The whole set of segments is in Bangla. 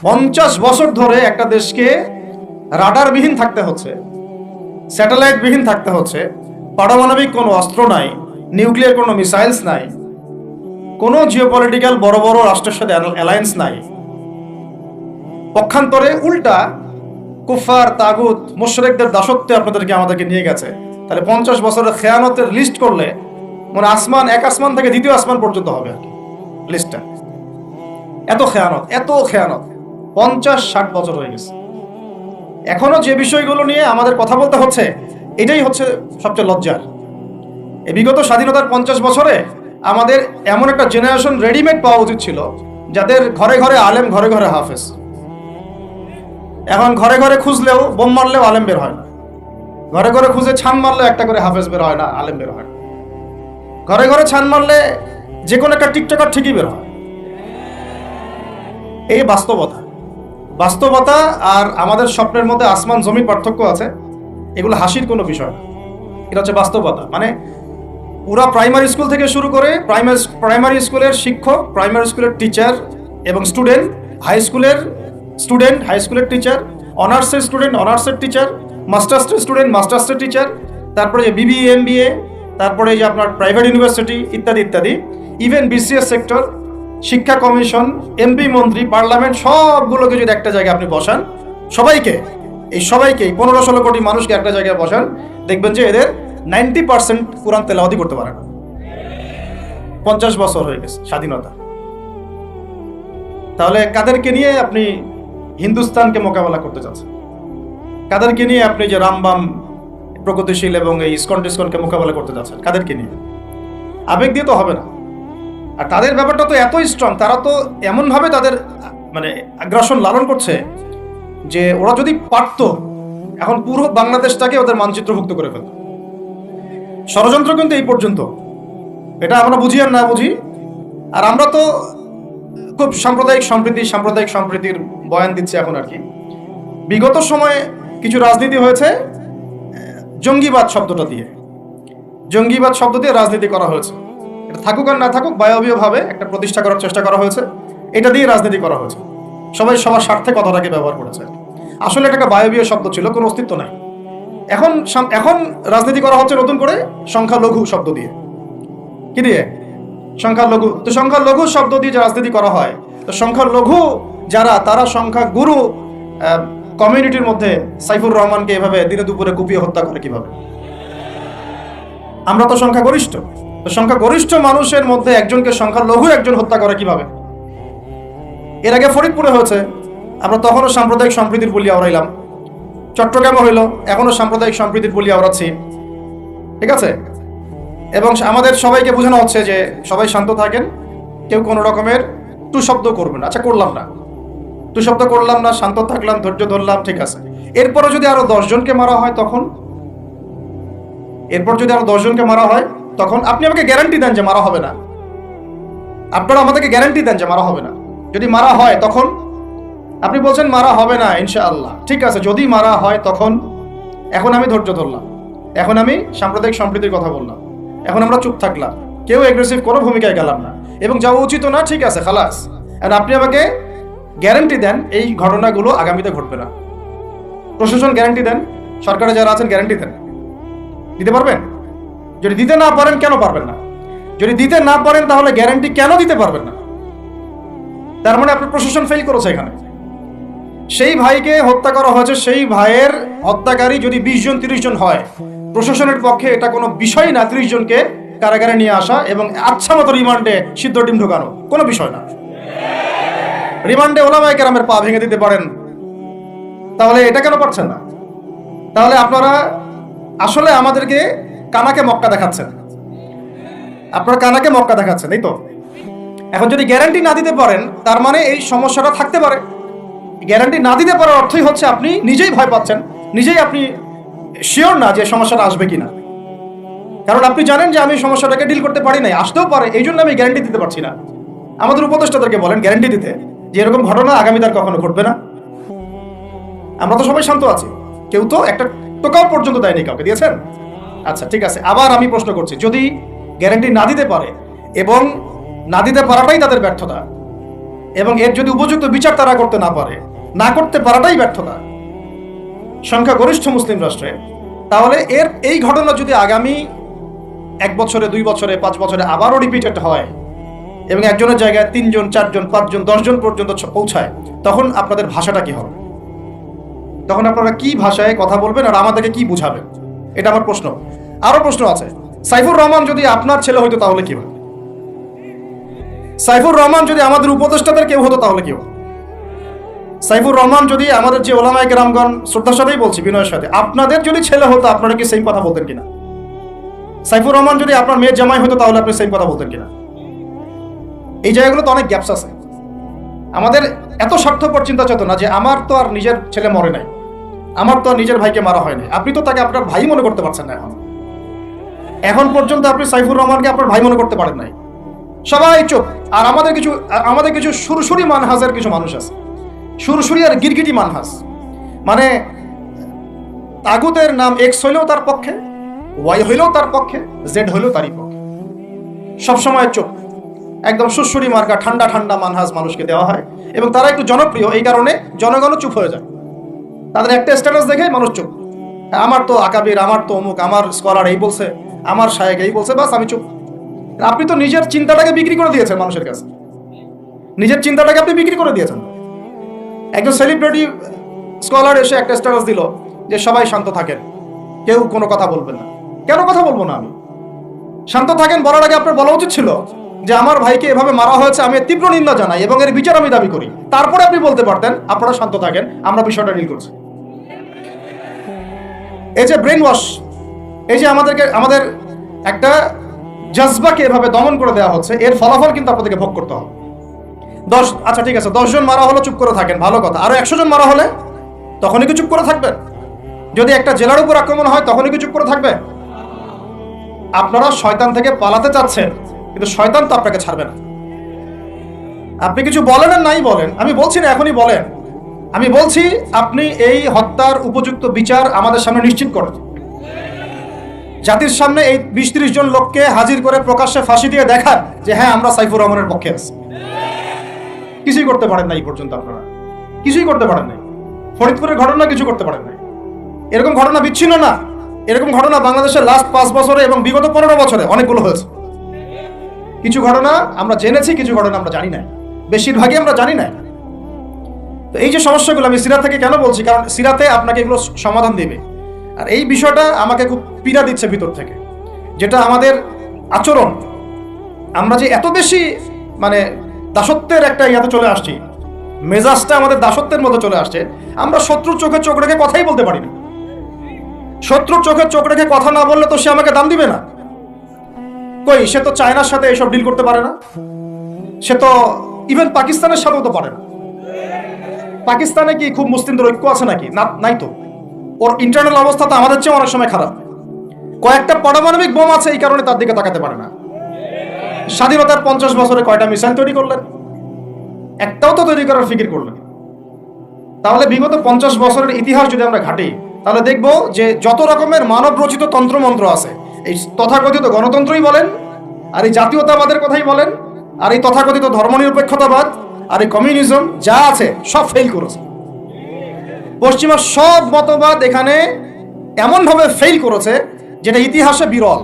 50 বছর ধরে একটা দেশকে রাডারবিহীন থাকতে হচ্ছে, স্যাটেলাইটবিহীন থাকতে হচ্ছে, পারমাণবিক কোনো অস্ত্র নাই, নিউক্লিয়ার কোনো মিসাইলস নাই, কোনো জিওপলিটিক্যাল বড় বড় রাষ্ট্রের সাথে অ্যালায়েন্স নাই। পক্ষান্তরে উল্টা কুফার তাগুত মুশরিকদের দাসত্বে আপনাদেরকে আমাদেরকে নিয়ে গেছে। তাহলে 50 বছরের খেয়ানতের লিস্ট করলে মানে এক আসমান থেকে দ্বিতীয় আসমান পর্যন্ত হবে আর কি লিস্টটা। এত খেয়ানত 50-60 বছর হয়ে গেছে। এখনো যে বিষয়গুলো নিয়ে আমাদের কথা বলতে হচ্ছে, এটাই হচ্ছে সবচেয়ে লজ্জার। এই বিগত স্বাধীনতার 50 বছরে আমাদের এমন একটা জেনারেশন রেডিমেড পাওয়া উচিত ছিল, যাদের ঘরে ঘরে আলেম, ঘরে ঘরে হাফেজ। এখন ঘরে ঘরে খুঁজলেও, বোম মারলেও আলেম বের হয় না, ঘরে ঘরে খুঁজে ছান মারলেও একটা করে হাফেজ বের হয় না, আলেম বের হয় না। ঘরে ঘরে ছান মারলে যে কোনো একটা টিকটকার ঠিকই বের হয়। এই বাস্তবতা আর আমাদের স্বপ্নের মধ্যে আসমান জমির পার্থক্য আছে। এগুলো হাসির কোনো বিষয় না, এটা হচ্ছে বাস্তবতা। মানে পুরা প্রাইমারি স্কুল থেকে শুরু করে প্রাইমারি স্কুলের শিক্ষক, প্রাইমারি স্কুলের টিচার এবং স্টুডেন্ট, হাই স্কুলের টিচার, অনার্সের স্টুডেন্ট, অনার্সের টিচার, মাস্টার্সের টিচার, তারপরে যে বিবিএ, এমবিএ, তারপরে যে আপনার প্রাইভেট ইউনিভার্সিটি ইত্যাদি ইত্যাদি, ইভেন বিসিএস সেক্টর, শিক্ষা কমিশন, এমপি, মন্ত্রী, পার্লামেন্ট, সবগুলোকে যদি একটা জায়গায় আপনি বসান, সবাইকে 15-16 কোটি মানুষকে একটা জায়গায় বসান, দেখবেন যে এদের 90% কোরআন তেলাওয়াতি করতে পারে না। 50 বছর হয়ে গেছে স্বাধীনতা। তাহলে কাদেরকে নিয়ে আপনি হিন্দুস্তানকে মোকাবেলা করতে চাচ্ছেন? কাদেরকে নিয়ে আপনি যে রামবাম, প্রগতিশীল এবং এই ইসকনকে মোকাবেলা করতে চাচ্ছেন? কাদেরকে নিয়ে? আবেগ দিয়ে তো হবে না। আর তাদের ব্যাপারটা তো এতই স্ট্রং, তারা তো এমনভাবে তাদের মানে আগ্রাসন লালন করছে যে ওরা যদি পারত এখন পুরো বাংলাদেশটাকে ওদের মানচিত্রভুক্ত করে ফেলত। ষড়যন্ত্র কিন্তু এই পর্যন্ত, এটা আমরা বুঝি আর না বুঝি। আর আমরা তো খুব সাম্প্রদায়িক সম্প্রীতির বয়ান দিচ্ছে এখন আর কি। বিগত সময়ে কিছু রাজনীতি হয়েছে জঙ্গিবাদ শব্দ দিয়ে রাজনীতি করা হয়েছে। এটা থাকুক আর না থাকুক, বায়বীয়ভাবে একটা প্রতিষ্ঠা করার চেষ্টা করা হয়েছে, এটা দিয়ে রাজনীতি করা হয়েছে। সবাই সবার স্বার্থে কথাটাকে ব্যবহার করেছে। আসলে এটা একটা বায়বীয় শব্দ ছিল, কোনো অস্তিত্ব নাই। এখন রাজনীতি করা হচ্ছে নতুন করে সংখ্যালঘু শব্দ দিয়ে। কি দিয়ে? সংখ্যালঘু। তো সংখ্যালঘু শব্দ দিয়ে যে রাজনীতি করা হয়, তো সংখ্যালঘু যারা, তারা সংখ্যাগুরু কমিউনিটির মধ্যে সাইফুর রহমানকে এভাবে দিনে দুপুরে কুপিয়ে হত্যা করে কিভাবে? আমরা তো সংখ্যাগরিষ্ঠ, তো সংখ্যাগরিষ্ঠ মানুষের মধ্যে একজনকে সংখ্যালঘু একজন হত্যা করে কিভাবে? এর আগে ফরিদপুরে হয়েছে, আমরা তখনও সাম্প্রদায়িক সম্প্রীতির বলি আওড়াইলাম। চট্টগ্রামে হইল, এখনো সাম্প্রদায়িক সম্প্রীতির বলি আওড়াচ্ছি। ঠিক আছে? এবং আমাদের সবাইকে বোঝানো হচ্ছে যে সবাই শান্ত থাকেন, কেউ কোনো রকমের টু শব্দ করবেন। আচ্ছা, করলাম না, শান্ত থাকলাম, ধৈর্য ধরলাম, ঠিক আছে। এরপরে যদি আরো 10 জনকে মারা হয় তখন আপনি আমাকে গ্যারান্টি দেন যে মারা হবে না। আপনারা আমাদেরকে গ্যারান্টি দেন যে মারা হবে না। যদি মারা হয় তখন আপনি বলছেন মারা হবে না ইনশাআল্লাহ, ঠিক আছে। যদি মারা হয় তখন, এখন আমি ধৈর্য ধরলাম, এখন আমি সাম্প্রদায়িক সম্প্রীতির কথা বললাম, এখন আমরা চুপ থাকলাম, কেউ এগ্রেসিভ কোনো ভূমিকায় গেলাম না, এবং যাওয়া উচিত না, ঠিক আছে, খালাস। আর আপনি আমাকে গ্যারান্টি দেন এই ঘটনাগুলো আগামীতে ঘটবে না। প্রশাসন গ্যারান্টি দেন, সরকারে যারা আছেন গ্যারান্টি দেন। দিতে পারবেন? যদি দিতে না পারেন, কেন পারবেন না? যদি দিতে না পারেন, তাহলে গ্যারান্টি কেন দিতে পারবেন না? তার মানে আপনার প্রশাসন ফেল করেছে এখানে। সেই ভাইকে হত্যা করা হয়েছে, সেই ভাইয়ের হত্যাকারী যদি 20 জন 30 জন হয়, প্রশাসনের পক্ষে এটা কোনো বিষয় না 30 জনকে কারাগারে নিয়ে আসা এবং আচ্ছা মতো রিমান্ডে সিদ্ধ ডিম ঢোকানো, কোনো বিষয় না। রিমান্ডে ওলামায়ে কেরামের পা ভেঙে দিতে পারেন, তাহলে এটা কেন পারছেন না? তাহলে আপনারা আসলে আমাদেরকে কানাকে মক্কা দেখাচ্ছেন, এই তো। এখন যদি গ্যারান্টি না দিতে পারেন, তার মানে এই সমস্যাটা থাকতে পারে। গ্যারান্টি না দিতে পারার অর্থই হচ্ছে আপনি নিজেই ভয় পাচ্ছেন, নিজেই আপনি শিওর না যে সমস্যাটা আসবে কিনা। কারণ আপনি জানেন যে আমি সমস্যাটাকে ডিল করতে পারি নাই, আসতেও পারে, এই জন্য আমি গ্যারান্টি দিতে পারছি না। আমাদের উপদেষ্টাদেরকে বলেন গ্যারান্টি দিতে যে এরকম ঘটনা আগামী তার কখনো ঘটবে না। আমরা তো সবাই শান্ত আছি, কেউ তো একটা টোকাও পর্যন্ত দেয়নি, কাউকে দিয়েছেন? আচ্ছা, ঠিক আছে। আবার আমি প্রশ্ন করছি, যদি গ্যারান্টি না দিতে পারে এবং না দিতে পারাটাই তাদের ব্যর্থতা, এবং এর যদি উপযুক্ত বিচার তারা করতে না পারে, না করতে পারাটাই ব্যর্থতা সংখ্যাগরিষ্ঠ মুসলিম রাষ্ট্রে, তাহলে এই ঘটনা যদি আগামী 1 বছরে, 2 বছরে, 5 বছরে আবারও রিপিটেড হয় এবং একজনের জায়গায় 3 জন, 4 জন, 5 জন, 10 জন পর্যন্ত পৌঁছায়, তখন আপনাদের ভাষাটা কি হবে? তখন আপনারা কি ভাষায় কথা বলবেন আর আমাদেরকে কি বুঝাবেন? এটা আমার প্রশ্ন। আরো প্রশ্ন আছে, সাইফুর রহমান যদি আপনার ছেলে হইতো তাহলে কি হতো? সাইফুর রহমান যদি আমাদের উপদেষ্টাদের কেউ হতো তাহলে কি হতো? সাইফুর রহমান যদি আমাদের যে ওলামায়ে কেরামগণ, শ্রদ্ধার সাথেই বলছি, বিনয়ের সাথে, আপনাদের যদি ছেলে হতো আপনারা কি সেম কথা বলতেন কিনা? সাইফুর রহমান যদি আপনার মেয়ের জামাই হতো তাহলে আপনি সেম কথা বলতেন কিনা? এই জায়গাগুলো তো অনেক গ্যাপস আছে। আমাদের এত স্বার্থপর চিন্তা চেতনা যে আমার তো আর নিজের ছেলে মরে নাই, আমার তো আর নিজের ভাইকে মারা হয়নি, আপনি তো তাকে আপনার ভাই মনে করতে পারছেন না। এখন পর্যন্ত আপনি সাইফুর রহমানকে আপনার ভাই মনে করতে পারেন নাই। সবাই চুপ। আর আমাদের কিছু সুরসুরি মানহাজের কিছু মানুষ আছে, সুরসুরি আর গিরগিটি মানহাজ, মানে তাগুতের নাম এক্স হইলেও তার পক্ষে, ওয়াই হইলেও তার পক্ষে, জেড হইলেও তারই পক্ষে। সবসময় চুপ, একদম সুরসুরি মার্কা ঠান্ডা ঠান্ডা মানহাজ মানুষকে দেওয়া হয় এবং তারা একটু জনপ্রিয়, এই কারণে জনগণও চুপ হয়ে যায়। তাদের একটা স্ট্যাটাস দেখে মানুষ চুপ। আমার তো আকাবির, আমার তো অমুক, আমার স্কলার এই বলছে, আমার শায়েক এই বলছে, বাস আমি চুপ। আপনি তো নিজের চিন্তাটাকে বিক্রি করে দিয়েছেন মানুষের কাছে, নিজের চিন্তাটাকে আপনি বিক্রি করে দিয়েছেন। একজন সেলিব্রিটি স্কলার এসে একটা স্ট্যাটাস দিল যে সবাই শান্ত থাকেন, কেউ কোনো কথা বলবেন না। কেন কথা বলবো না আমি? শান্ত থাকেন বলার আগে আপনার বলা উচিত ছিল যে আমার ভাইকে এভাবে মারা হয়েছে, আমি তীব্র নিন্দা জানাই এবং এর বিচার আমি দাবি করি। তারপরে আপনি বলতে পারতেন আপনারা শান্ত থাকেন, আমরা বিষয়টা ডিল করছি। এই যে ব্রেন ওয়াশ, এই যে আমাদের একটা জজবাকে এভাবে দমন করে দেওয়া হচ্ছে, এর ফলাফল কিন্তু আপনাদেরকে ভোগ করতে হবে। আচ্ছা ঠিক আছে, 10 জন মারা হলে চুপ করে থাকেন, ভালো কথা। আরো 100 জন মারা হলে তখনই কি চুপ করে থাকবেন? যদি একটা জেলার উপর আক্রমণ হয় তখনই কি চুপ করে থাকবে? আপনারা শয়তান থেকে পালাতে চাচ্ছেন, কিন্তু শয়তান তো আপনাকে ছাড়বে না। আপনি কিছু বলেন আর নাই বলেন, আমি বলছি না এখনই বলেন, আমি বলছি আপনি এই হত্যার উপযুক্ত বিচার আমাদের সামনে নিশ্চিত করেন। জাতির সামনে এই 20-30 জন লোককে হাজির করে প্রকাশ্যে ফাঁসি দিয়ে দেখান যে হ্যাঁ আমরা সাইফুর রহমানের পক্ষে আছি। কিছুই করতে পারেন না এই পর্যন্ত, আপনারা কিছুই করতে পারেন নাই। ফরিদপুরের ঘটনা কিছু করতে পারেন নাই। এরকম ঘটনা বিচ্ছিন্ন না, এরকম ঘটনা বাংলাদেশের লাস্ট 5 বছরে এবং বিগত 15 বছরে অনেকগুলো হয়েছে। কিছু ঘটনা আমরা জেনেছি, কিছু ঘটনা আমরা জানি না, বেশিরভাগই আমরা জানি না। তো এই যে সমস্যাগুলো আমি সিরাত থেকে কেন বলছি, কারণ সিরাতে আপনাকে এগুলো সমাধান দেবে। আর এই বিষয়টা আমাকে খুব পীড়া দিচ্ছে ভিতর থেকে, যেটা আমাদের আচরণ, আমরা যে এত বেশি মানে দাসত্বের একটা ইয়াতে চলে আসছি, মেজাজটা আমাদের দাসত্বের মধ্যে চলে আসছে। আমরা শত্রুর চোখে চোখ রেখে কথাই বলতে পারি না। শত্রুর চোখে চোখ রেখে কথা না বললে তো সে আমাকে দাম দিবে না। কই, সে তো চায়নার সাথে এসব ডিল করতে পারে না, সে তো ইভেন পাকিস্তানের সাথেও তো পারে না। পাকিস্তানে কি খুব মুসলিমদের ঐক্য আছে নাকি? নাই তো। ওর ইন্টারনাল অবস্থা তো আমাদের চেয়ে অনেক সময় খারাপ। কয়েকটা পারমাণবিক বোম আছে, এই কারণে তার দিকে তাকাতে পারে না। স্বাধীনতার 50 বছরে কয়টা মিসাইল তৈরি করলেন? একটাও তো তৈরি করার ফিকির করলেন। তাহলে বিগত 50 বছরের ইতিহাস যদি আমরা ঘাঁটি, তাহলে দেখব যে যত রকমের মানব রচিত তন্ত্রমন্ত্র আছে, এই তথাকথিত গণতন্ত্রই বলেন, আর এই জাতীয়তাবাদের কথাই বলেন, আর এই তথাকথিত ধর্মনিরপেক্ষতাবাদ, আর এই কমিউনিজম যা আছে সব ফেল করেছে। পশ্চিমা সব মতবাদ এখানে এমনভাবে ফেল করেছে যেটা ইতিহাসে বিরল।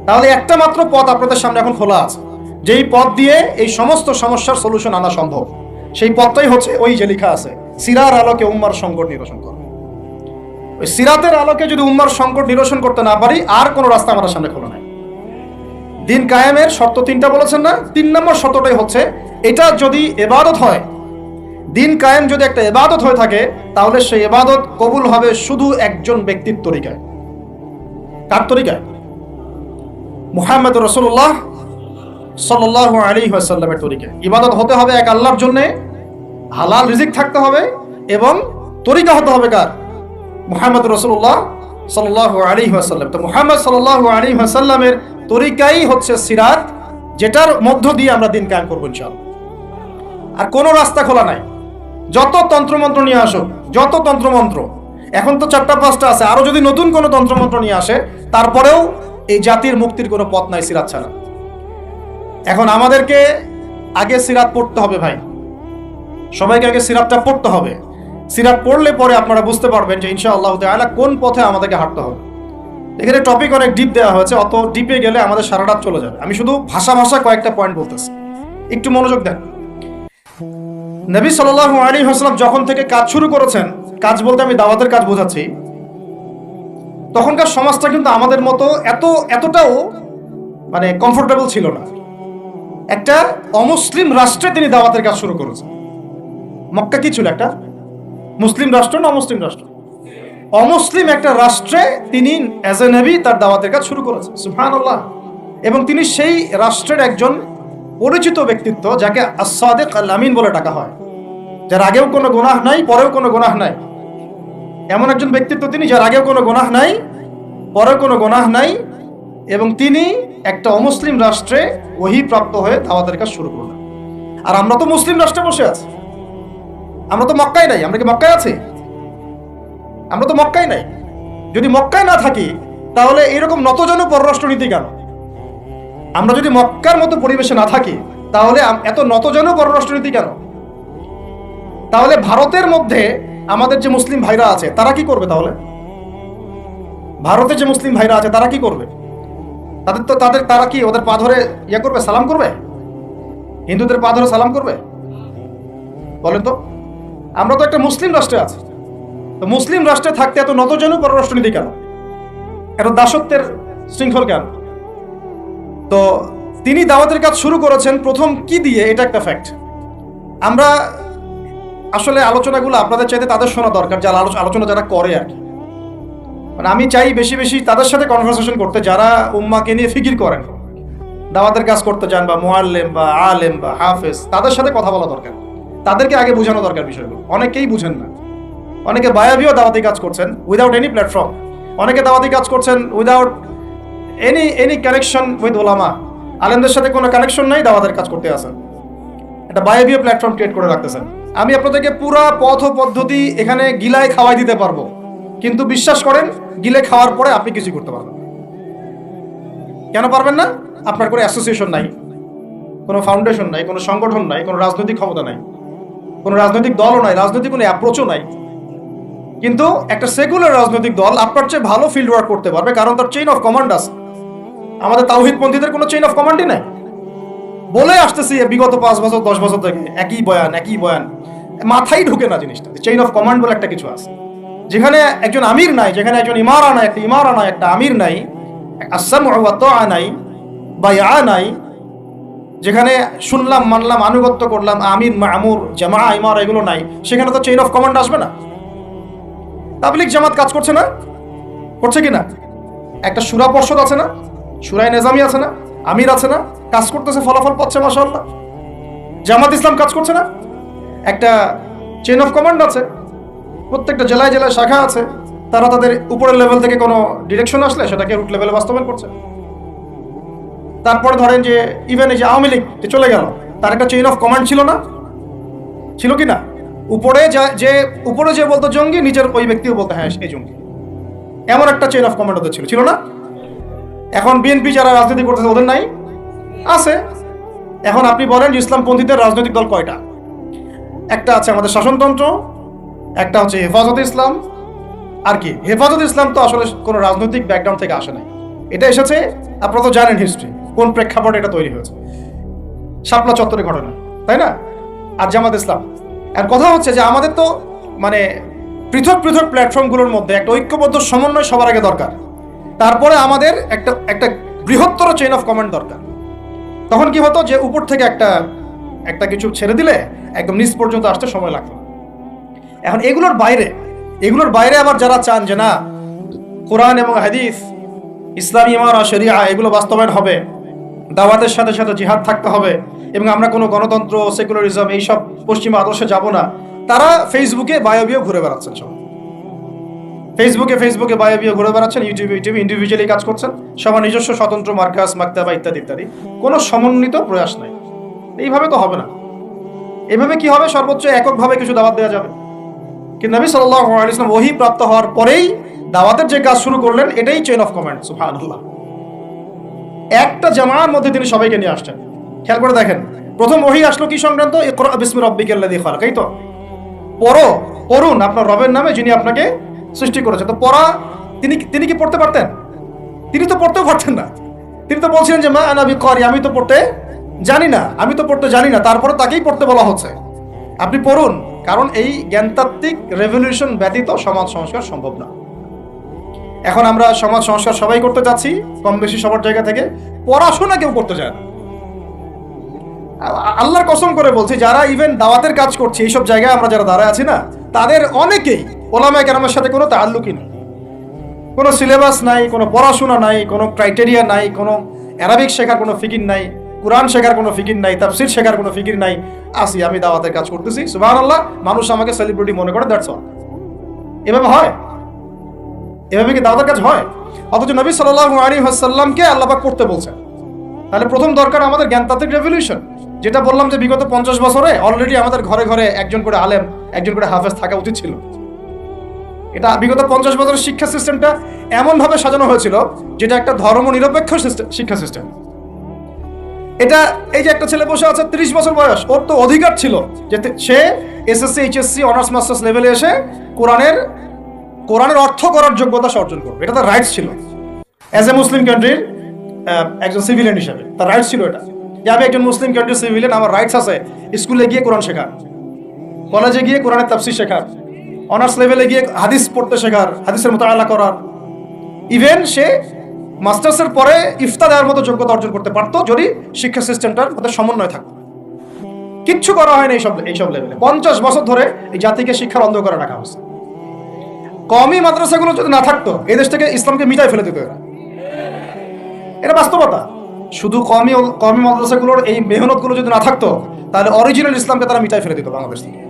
তাহলে একটা মাত্র পথ আপনাদের সামনে এখন খোলা আছে, যেই পথ দিয়ে এই সমস্ত সমস্যার সলিউশন আনা সম্ভব। সেই পথটাই হচ্ছে ওই যে লেখা আছে, সিরার আলোকে উম্মার সংকট নিরসন করো। ওই সিরাতের আলোকে যদি উম্মার সংকট নিরসন করতে না পারি, আর কোনো রাস্তা আমাদের সামনে খোলা নাই। দিন কায়েমের শর্ত 3টা বলেছেন না? 3 নম্বর শর্তটাই হচ্ছে এটা যদি ইবাদত হয়, দিন কায়েম যদি একটা ইবাদত হয়ে থাকে, তাহলে সেই ইবাদত কবুল হবে শুধু একজন ব্যক্তির তরিকায়। কার তরিকায়? মুহাম্মদ রাসূলুল্লাহ সাল্লাল্লাহু আলাইহি ওয়াসাল্লামের তরিকায়। ইবাদত হতে হবে এক আল্লাহর জন্য, হালাল রিজিক থাকতে হবে এবং তরিকা হতে হবে কার? মুহাম্মদ রাসূলুল্লাহ সাল্লাল্লাহু আলাইহি ওয়াসাল্লাম। তো মুহাম্মদ সাল্লাল্লাহু আলাইহি ওয়াসাল্লামের তরিকাই হচ্ছে সিরাত, যেটার মধ্য দিয়ে আমরা দিন কায়েম করব ইনশাআল্লাহ। আর কোনো রাস্তা খোলা নাই। যত তন্ত্রমন্ত্র নিয়ে আসুক, যত তন্ত্রমন্ত্র, এখন তো 4টা-5টা আছে, আরো যদি নতুন কোনো তন্ত্রমন্ত্র নিয়ে আসে, তারপরেও এই জাতির মুক্তির কোনো পথ নাই সিরাত ছাড়া। এখন আমাদেরকে আগে সিরাত পড়তে হবে ভাই। সবাইকে আগে সিরাতটা পড়তে হবে। সিরাত পড়লে পরে আপনারা বুঝতে পারবেন যে ইনশাআল্লাহ তাআলা কোন পথে আমাদেরকে হাঁটতে হবে। এখানে টপিক অনেক ডিপ দেওয়া হয়েছে, অত ডিপে গেলে আমাদের সারা রাত চলে যাবে। আমি শুধু ভাষা কয়েকটা পয়েন্ট বলতেছি, একটু মনোযোগ দেন। নবী সাল্লাল্লাহু আলাইহি ওয়াসাল্লাম যখন থেকে কাজ শুরু করেছেন, কাজ বলতে আমি দাওয়াতের কাজ বোঝাচ্ছি, তখনকার সমাজটা কিন্তু আমাদের মতো এতটাও মানে কমফোর্টেবল ছিল না। একটা অমুসলিম রাষ্ট্রে তিনি দাওয়াতের কাজ শুরু করেছেন। মক্কা কি ছিল? একটা মুসলিম রাষ্ট্র না অমুসলিম রাষ্ট্র? অমুসলিম একটা রাষ্ট্রে তিনি অ্যাজ এ নবী তার দাওয়াতের কাজ শুরু করেছেন। সুবহানাল্লাহ। এবং তিনি সেই রাষ্ট্রের একজন পরিচিত ব্যক্তিত্ব, যাকে আস-সাদিক আল-আমিন বলে ডাকা হয়, যার আগেও কোনো গুনাহ নাই, পরেও কোনো গুনাহ নাই। এমন একজন ব্যক্তিত্ব তিনি, যার আগেও কোনো গুনাহ নাই, পরেও কোনো গুনাহ নাই, এবং তিনি একটা অমুসলিম রাষ্ট্রে ওহী প্রাপ্ত হয়ে দাওয়াতের কাজ শুরু করলেন। আর আমরা তো মুসলিম রাষ্ট্রে বসে আছি, আমরা তো মক্কায় নাই। আমরা কি মক্কায় আছি? আমরা তো মক্কায় নাই। যদি মক্কায় না থাকি তাহলে এরকম নতজানু পররাষ্ট্রনীতি কেন? আমরা যদি মক্কার মতো পরিবেশে না থাকি তাহলে এত নতজানু পররাষ্ট্রনীতি কেন? তাহলে ভারতের মধ্যে আমাদের যে মুসলিম ভাইরা আছে তারা কি করবে? তাহলে ভারতে যে মুসলিম ভাইরা আছে তারা কি করবে? তারা কি ওদের পা ধরে ইয়ে করবে, সালাম করবে? হিন্দুদের পা ধরে সালাম করবে? বলেন তো। আমরা তো একটা মুসলিম রাষ্ট্রে আছি, তো মুসলিম রাষ্ট্রে থাকতে এত নতজানু পররাষ্ট্রনীতি কেন? এত দাসত্বের শৃঙ্খল কেন? তো তিনি দাওয়াতের কাজ শুরু করেছেন প্রথম কি দিয়ে, এটা একটা ফ্যাক্ট। আমরা আসলে আলোচনাগুলো আপনাদের চাইতে তাদের শোনা দরকার, যারা আলোচনা যারা করে আর কি। মানে আমি চাই বেশি বেশি তাদের সাথে কনভারসেশন করতে, যারা উম্মাকে নিয়ে ফিকির করেন, দাওয়াতের কাজ করতে চান, বা মুআল্লিম বা আলেম বা হাফেজ, তাদের সাথে কথা বলা দরকার। তাদেরকে আগে বোঝানো দরকার বিষয়গুলো। অনেকেই বুঝেন না। অনেকে বায়াবিও দাওয়াতি কাজ করছেন উইদাউট এনি প্ল্যাটফর্ম। অনেকে দাওয়াতি কাজ করছেন উইদাউট এনি কানেকশন উইথ ওলামা। আলেমদের সাথে কোনো কানেকশন নাই, দাওয়াতের কাজ করতে আসেন, একটা বায়াবিও প্ল্যাটফর্ম ক্রিয়েট করে রাখতেছেন। আমি আপনাদেরকে পুরা পথ পদ্ধতি এখানে গিলায় খাওয়াই দিতে পারবো, কিন্তু বিশ্বাস করেন গিলে খাওয়ার পরে আপনি কিছু করতে পারবেন। কেন পারবেন না? আপনার কোনো অ্যাসোসিয়েশন নাই, কোনো ফাউন্ডেশন নাই, কোনো সংগঠন নাই, কোনো রাজনৈতিক ক্ষমতা নাই, কোনো রাজনৈতিক দলও নাই, রাজনৈতিক কোনো অ্যাপ্রোচও নাই। কিন্তু একটা সেকুলার রাজনৈতিক দল আপনার চেয়ে ভালো ফিল্ড ওয়ার্ক করতে পারবে, কারণ তার চেইন অফ কমান্ড আছে। আমাদের তাওহীদপন্থীদের কোনো চেইন অফ কমান্ডই নাই। বলে আসতেছি বিগত 5 বছর 10 বছর থেকে একই বয়ান, মাথায় ঢুকে না জিনিসটা। চেইন অফ কমান্ড বলে একটা কিছু আছে, যেখানে একজন আমির নাই, যেখানে একজন ইমারা নাই, একটা আমির নাই, আসসামউ ওয়া তাআ নাই, বায়আ নাই, যেখানে শুনলাম মানলাম আনুগত্য করলাম, আমির মামুর জামা ইমারা এগুলো নাই, সেখানে তো চেইন অফ কমান্ড আসবে না। তাবলীগ জামাত কাজ করছে না? করছে কি না? একটা শুরা পর্ষদ আছে না? শুরায়ে নিজামি আছে না? আমির আছে না? কাজ করতেছে, ফলাফল পাচ্ছে মাশাআল্লাহ। জামাত ইসলাম কাজ করছে না? একটা চেইন অফ কমান্ড আছে, প্রত্যেকটা জেলায় জেলায় শাখা আছে, তারা তাদের উপরের লেভেল থেকে কোনো ডিরেকশন আসলে সেটাকে রুট লেভেলে বাস্তবায়ন করছে। তারপরে ধরেন যে ইভেন এই যে আওয়ামী লীগ চলে গেল, তার একটা চেইন অফ কমান্ড ছিল না? ছিল কি না? উপরে যে বলতো জঙ্গি, নিচের ওই ব্যক্তিও বলতো হ্যাঁ এই জঙ্গি। এমন একটা চেইন অফ কমান্ড ওদের ছিল না? এখন বিএনপি যারা রাজনীতি করতেছে ওদের নাই? আছে। এখন আপনি বলেন যে ইসলামপন্থীদের রাজনৈতিক দল কয়টা? একটা আছে আমাদের শাসনতন্ত্র, একটা হচ্ছে হেফাজতে ইসলাম। আর কি, হেফাজতে ইসলাম তো আসলে কোনো রাজনৈতিক ব্যাকগ্রাউন্ড থেকে আসে নাই, এটা এসেছে, আপনারা তো জানেন হিস্ট্রি, কোন প্রেক্ষাপটে এটা তৈরি হয়েছে, শাপলা চত্বরে ঘটনা, তাই না? আর জামাত ইসলাম। আর কথা হচ্ছে যে আমাদের তো মানে পৃথক পৃথক প্ল্যাটফর্মগুলোর মধ্যে একটা ঐক্যবদ্ধ সমন্বয় সবার আগে দরকার, তারপরে আমাদের একটা বৃহত্তর চেইন অফ কমান্ড দরকার। তখন কি হতো যে উপর থেকে একটা কিছু ছেড়ে দিলে একদম নিচ পর্যন্ত আসতে সময় লাগতো। এখন এগুলোর বাইরে আবার যারা চান যে না, কোরআন এবং হাদিস, ইসলামী ইমারা, শরিয়া এগুলো বাস্তবায়ন হবে, দাওয়াতের সাথে সাথে জিহাদ থাকতে হবে, এবং আমরা কোনো গণতন্ত্র, সেকুলারিজম এইসব পশ্চিমা আদর্শে যাব না, তারা ফেসবুকে বায়োবিও ঘুরে বেড়াচ্ছেন। সব ফেসবুকে বায়োবিও ঘুরে বেড়াচ্ছেন, ইউটিউবে ইন্ডিভিজুয়ালি কাজ করছেন, সবার নিজস্ব স্বতন্ত্র মার্কাস, মাকতাবা ইত্যাদি ইত্যাদি, কোনো সমন্বিত প্রয়াস নাই। এইভাবে তো হবে না। এভাবে কি হবে? সর্বোচ্চ এককভাবে কিছু দাওয়াত দেওয়া যাবে। কিন্তু নবী সাল্লাল্লাহু আলাইহি ওয়াসাল্লাম ওহী প্রাপ্ত হওয়ার পরেই দাওয়াতের যে কাজ শুরু করলেন, এটাই চেইন অফ কমান্ড। সুবহানাল্লাহ। একটা জামার মধ্যে তিনি সবাইকে নিয়ে আসছেন। খেয়াল করে দেখেন, প্রথম ওহী আসলো কি সংক্রান্ত? ইকরা বিসমি রাব্বিকাল্লাযী খালাক। এই তো পড়ুন আপনার রবের নামে যিনি আপনাকে সৃষ্টি করেছে। তো পড়া তিনি কি পড়তে পারতেন? তিনি তো পড়তেও পারতেন না। তিনি তো বলছিলেন যে মা আনা বিকারি, আমি তো পড়তে জানি না, তারপরে তাকেই পড়তে বলা হচ্ছে। আপনি পড়ুন, কারণ এই জ্ঞানতাত্ত্বিক রেভলিউশন ব্যতীত সমাজ সংস্কার সম্ভব না। এখন আমরা সমাজ সংস্কার সবাই করতে যাচ্ছি, কম বেশি সবার জায়গা থেকে। পড়াশোনা কেউ করতে চায় না। আল্লাহর কসম করে বলছি, যারা ইভেন দাওয়াতের কাজ করছে এইসব জায়গায় আমরা যারা দাঁড়ায় আছি না, তাদের অনেকেই ওলামায়ে কেরামের সাথে কোনো তাআল্লুকই নেই, কোনো সিলেবাস নাই, কোনো পড়াশোনা নাই, কোনো ক্রাইটেরিয়া নাই, কোনো অ্যারাবিক শেখার কোনো ফিকির নাই, কোরআন শেখার কোনো ফিকির নাই, তাফসির শেখার কোনো ফিকির নাই। আমি দাওয়াতের কাজ করতেছি, সুবহানাল্লাহ, মানুষ আমাকে সেলিব্রিটি মনে করে, দ্যাটস অল। এভাবে হয়? এভাবে কি দাওয়াতের কাজ হয়? অথচ নবী সাল্লাল্লাহু আলাইহি ওয়াসাল্লামকে আল্লাহ পাক পড়তে বলছেন। তাহলে প্রথম দরকার আমাদের জ্ঞানতাত্ত্বিক রেভলিউশন। যেটা বললাম যে বিগত 50 বছরে অলরেডি আমাদের ঘরে ঘরে একজন করে আলেম, একজন করে হাফেজ থাকা উচিত ছিল। এটা বিগত 50 বছরের শিক্ষা সিস্টেমটা এমনভাবে সাজানো হয়েছিল যেটা একটা ধর্ম নিরপেক্ষ শিক্ষা সিস্টেম। এটা এই যে একটা ছেলে বসে আছে 30 বছর বয়স, ওর তো অধিকার ছিল যে সে এসএসসি, এইচএসসি, অনার্স মাস্টার্স লেভেলে এসে কোরআনের অর্থ করার যোগ্যতা সে অর্জন করবে। এটা তার রাইটস ছিল অ্যাজ এ মুসলিম কান্ট্রির একজন সিভিলিয়ান হিসেবে। তার রাইটস ছিল এটা, যে আমি একজন মুসলিম কান্ট্রির সিভিলিয়ান, আমার রাইটস আছে স্কুলে গিয়ে কোরআন শেখার, কলেজে গিয়ে কোরআনের তাফসীর শেখার, অনার্স লেভেলে গিয়ে হাদিস পড়তে শেখার, হাদিসের মোতালা করার। ইভেন সে মাস্টার্সের পরে ইফতা দেওয়ার মতো যোগ্যতা অর্জন করতে পারতো যদি শিক্ষা সিস্টেমটার মধ্যে সমন্বয় থাকতো। কিচ্ছু করা হয়নি এইসব লেভেলে। 50 বছর ধরে এই জাতিকে শিক্ষার অন্ধ করে রাখা হচ্ছে। কওমি মাদ্রাসাগুলো যদি না থাকতো, এই দেশ থেকে ইসলামকে মিটাই ফেলে দিত এরা। এটা বাস্তবতা। শুধু কওমি মাদ্রাসাগুলোর এই মেহনতগুলো যদি না থাকতো, তাহলে অরিজিনাল ইসলামকে তারা মিটাই ফেলে দিত বাংলাদেশ থেকে।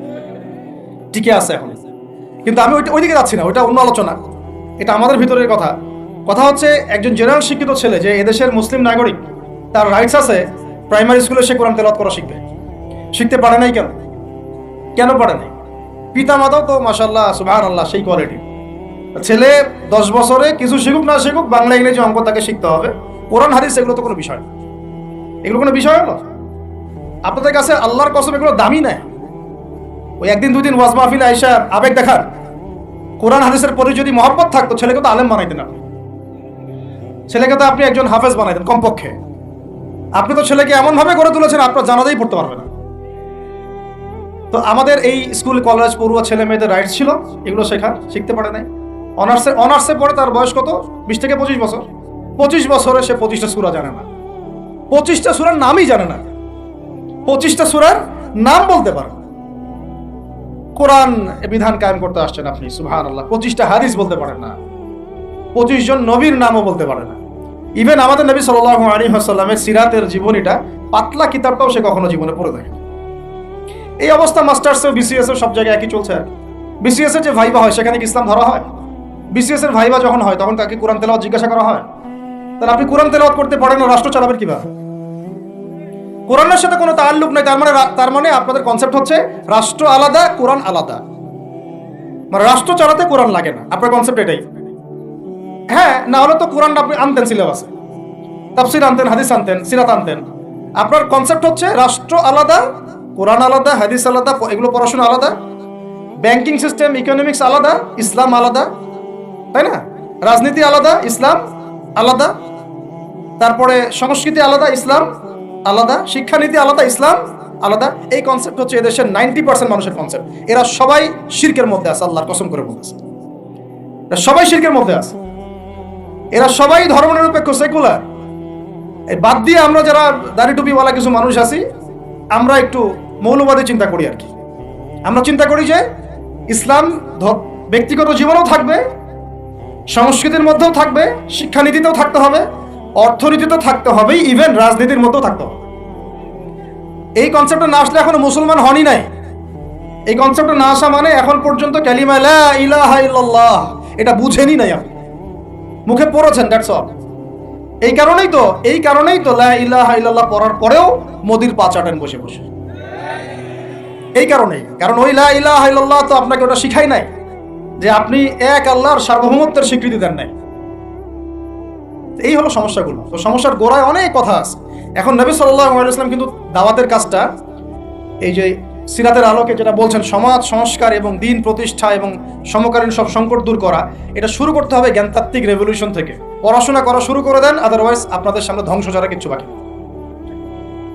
টিকে আছে এখন। কিন্তু আমি ওইদিকে যাচ্ছি না, ওইটা অন্য আলোচনা। এটা আমাদের ভিতরের কথা হচ্ছে একজন জেনারেল শিক্ষিত ছেলে যে এদেশের মুসলিম নাগরিক, তার রাইটস আছে প্রাইমারি স্কুলে সে কোরআন তেলাওয়াত করা শিখতে পারে নাই। কেন পারে নাই? পিতা মাতাও তো মাশাআল্লাহ সুবহানাল্লাহ সেই কোয়ালিটি। ছেলে 10 বছরে কিছু শিখুক না শিখুক, বাংলা ইংরেজি অঙ্ক তাকে শিখতে হবে। কোরআন হাদিস এগুলো তো কোনো বিষয় না। এগুলো কোনো বিষয় হলো? আপনাদের কাছে আল্লাহর কসম এগুলো দামি নাই। ওই একদিন দুদিন ওয়াজ মাহফিলে আইসা আবেগ দেখার, কোরআন হাদিসের প্রতি যদি মহব্বত থাকতো, ছেলেকে তো আলেম বানাইতেন আপনি। ছেলেকে তো আপনি একজন হাফেজ বানাইতেন কমপক্ষে। আপনি তো ছেলেকে এমন ভাবে গড়ে তুলেছেন আপনার জানাজাই পড়তে পারবে না। তো আমাদের এই স্কুল কলেজ পড়ুয়া ছেলে মেয়েদের রাইটস ছিল এগুলো শিখতে পারে নাই। অনার্সে পড়ে তার বয়স কত? 20 থেকে 25 বছর। 25 বছরে সে 25টা সূরা জানে না, 25টা সূরার নামই জানে না, 25টা সূরার নাম বলতে পারে। কোরআন বিধান কায়েম করতে আসছেন আপনি, সুবহানাল্লাহ, 25টা হাদিস বলতে পারেন না, 25 জন নবীর নামও বলতে পারে না। ইভেন আমাদের নবী সাল্লাল্লাহু আলাইহি ওয়াসাল্লামের সিরাতের জীবনীটা, পাতলা কিতাবটাও সে কখনো জীবনে পড়ে দেখেনি। এই অবস্থা মাস্টার্সে, বিসিএস সব জায়গায় একই চলছে। বিসিএস এর যে ভাইবা হয় সেখানে কি ইসলাম ধরা হয়? বিসিএস এর ভাইবা যখন হয় তখন তাকে কোরআন তেলাওয়াত জিজ্ঞাসা করা হয়? তাহলে আপনি কোরআন তেলাওয়াত করতে পারেন না, রাষ্ট্র চালাবেন কিভাবে? কোরআনের সাথে কোনো তাআল্লুক নাই। তার মানে আপনাদের কনসেপ্ট হচ্ছে রাষ্ট্র আলাদা, কোরআন আলাদা। মানে রাষ্ট্র চালাতে কোরআন লাগে না, আপনার কনসেপ্ট এটাই। হ্যাঁ, না হলে তো কোরআন আপনি আনতেন সিলেবাসে, তাফসীর আনতেন, হাদিস আনতেন, সিরাত আনতেন। আপনার কনসেপ্ট হচ্ছে রাষ্ট্র আলাদা, কোরআন আলাদা, হাদিস আলাদা, এগুলো পড়াশোনা আলাদা, ব্যাংকিং সিস্টেম, ইকোনমিক্স আলাদা, ইসলাম আলাদা, তাই না? রাজনীতি আলাদা, ইসলাম আলাদা, তারপরে সংস্কৃতি আলাদা, ইসলাম আলাদা, শিক্ষানীতি আলাদা, ইসলাম আলাদা। এই কনসেপ্ট হচ্ছে এদেশের 90% মানুষের কনসেপ্ট। এরা সবাই শিরকের মধ্যে আছে, আল্লাহর কসম করে বলতেছে, এরা সবাই শিরকের মধ্যে আছে। এরা সবাই ধর্মনিরপেক্ষ, সেকুলার। এই বাদ দিয়ে আমরা যারা দাড়ি টুপিওয়ালা কিছু মানুষ আছি, আমরা একটু মৌলবাদী চিন্তা করি আর কি। আমরা চিন্তা করি যে ইসলাম ব্যক্তিগত জীবনেও থাকবে, সংস্কৃতির মধ্যেও থাকবে, শিক্ষানীতিতেও থাকতে হবে, অর্থনীতিতেও থাকতে হবে, ইভেন রাজনীতির মধ্যেও থাকতে হবে। এই কনসেপ্টটা না আসলে এখনো মুসলমান হনই নাই। এই কনসেপ্টটা না আসা মানে এখন পর্যন্ত কালিমা লা ইলাহা ইল্লাল্লাহ এটা বুঝেনি নাই, আপনি মুখে পড়েছেন, দ্যাটস অল। এই কারণেই তো লা ইলাহা ইল্লাল্লাহ পড়ার পরেও মোদির পা চাটেন বসে বসে। এই কারণেই, কারণ ওই লা ইলাহা ইল্লাল্লাহ তো আপনাকে ওটা শিখাই নাই যে আপনি এক আল্লাহর সার্বভৌমত্বের স্বীকৃতি দেন নাই। এই হলো সমস্যাগুলো। তো সমস্যার গোড়ায় অনেক কথা আছে। এখন নবী সাল্লাল্লাহু আলাইহি ওয়াসাল্লাম কিন্তু দাওয়াতের কাজটা এই যে সিরাতের আলোকে যেটা বলছেন সমাজ সংস্কার এবং দিন প্রতিষ্ঠা এবং সমকালীন সব সংকট দূর করা, এটা শুরু করতে হবে জ্ঞানতাত্ত্বিক রেভলিউশন থেকে। পড়াশোনা করা শুরু করে দেন, আদারওয়াইজ আপনাদের সামনে ধ্বংস ছাড়া কিচ্ছু বাকি নেই।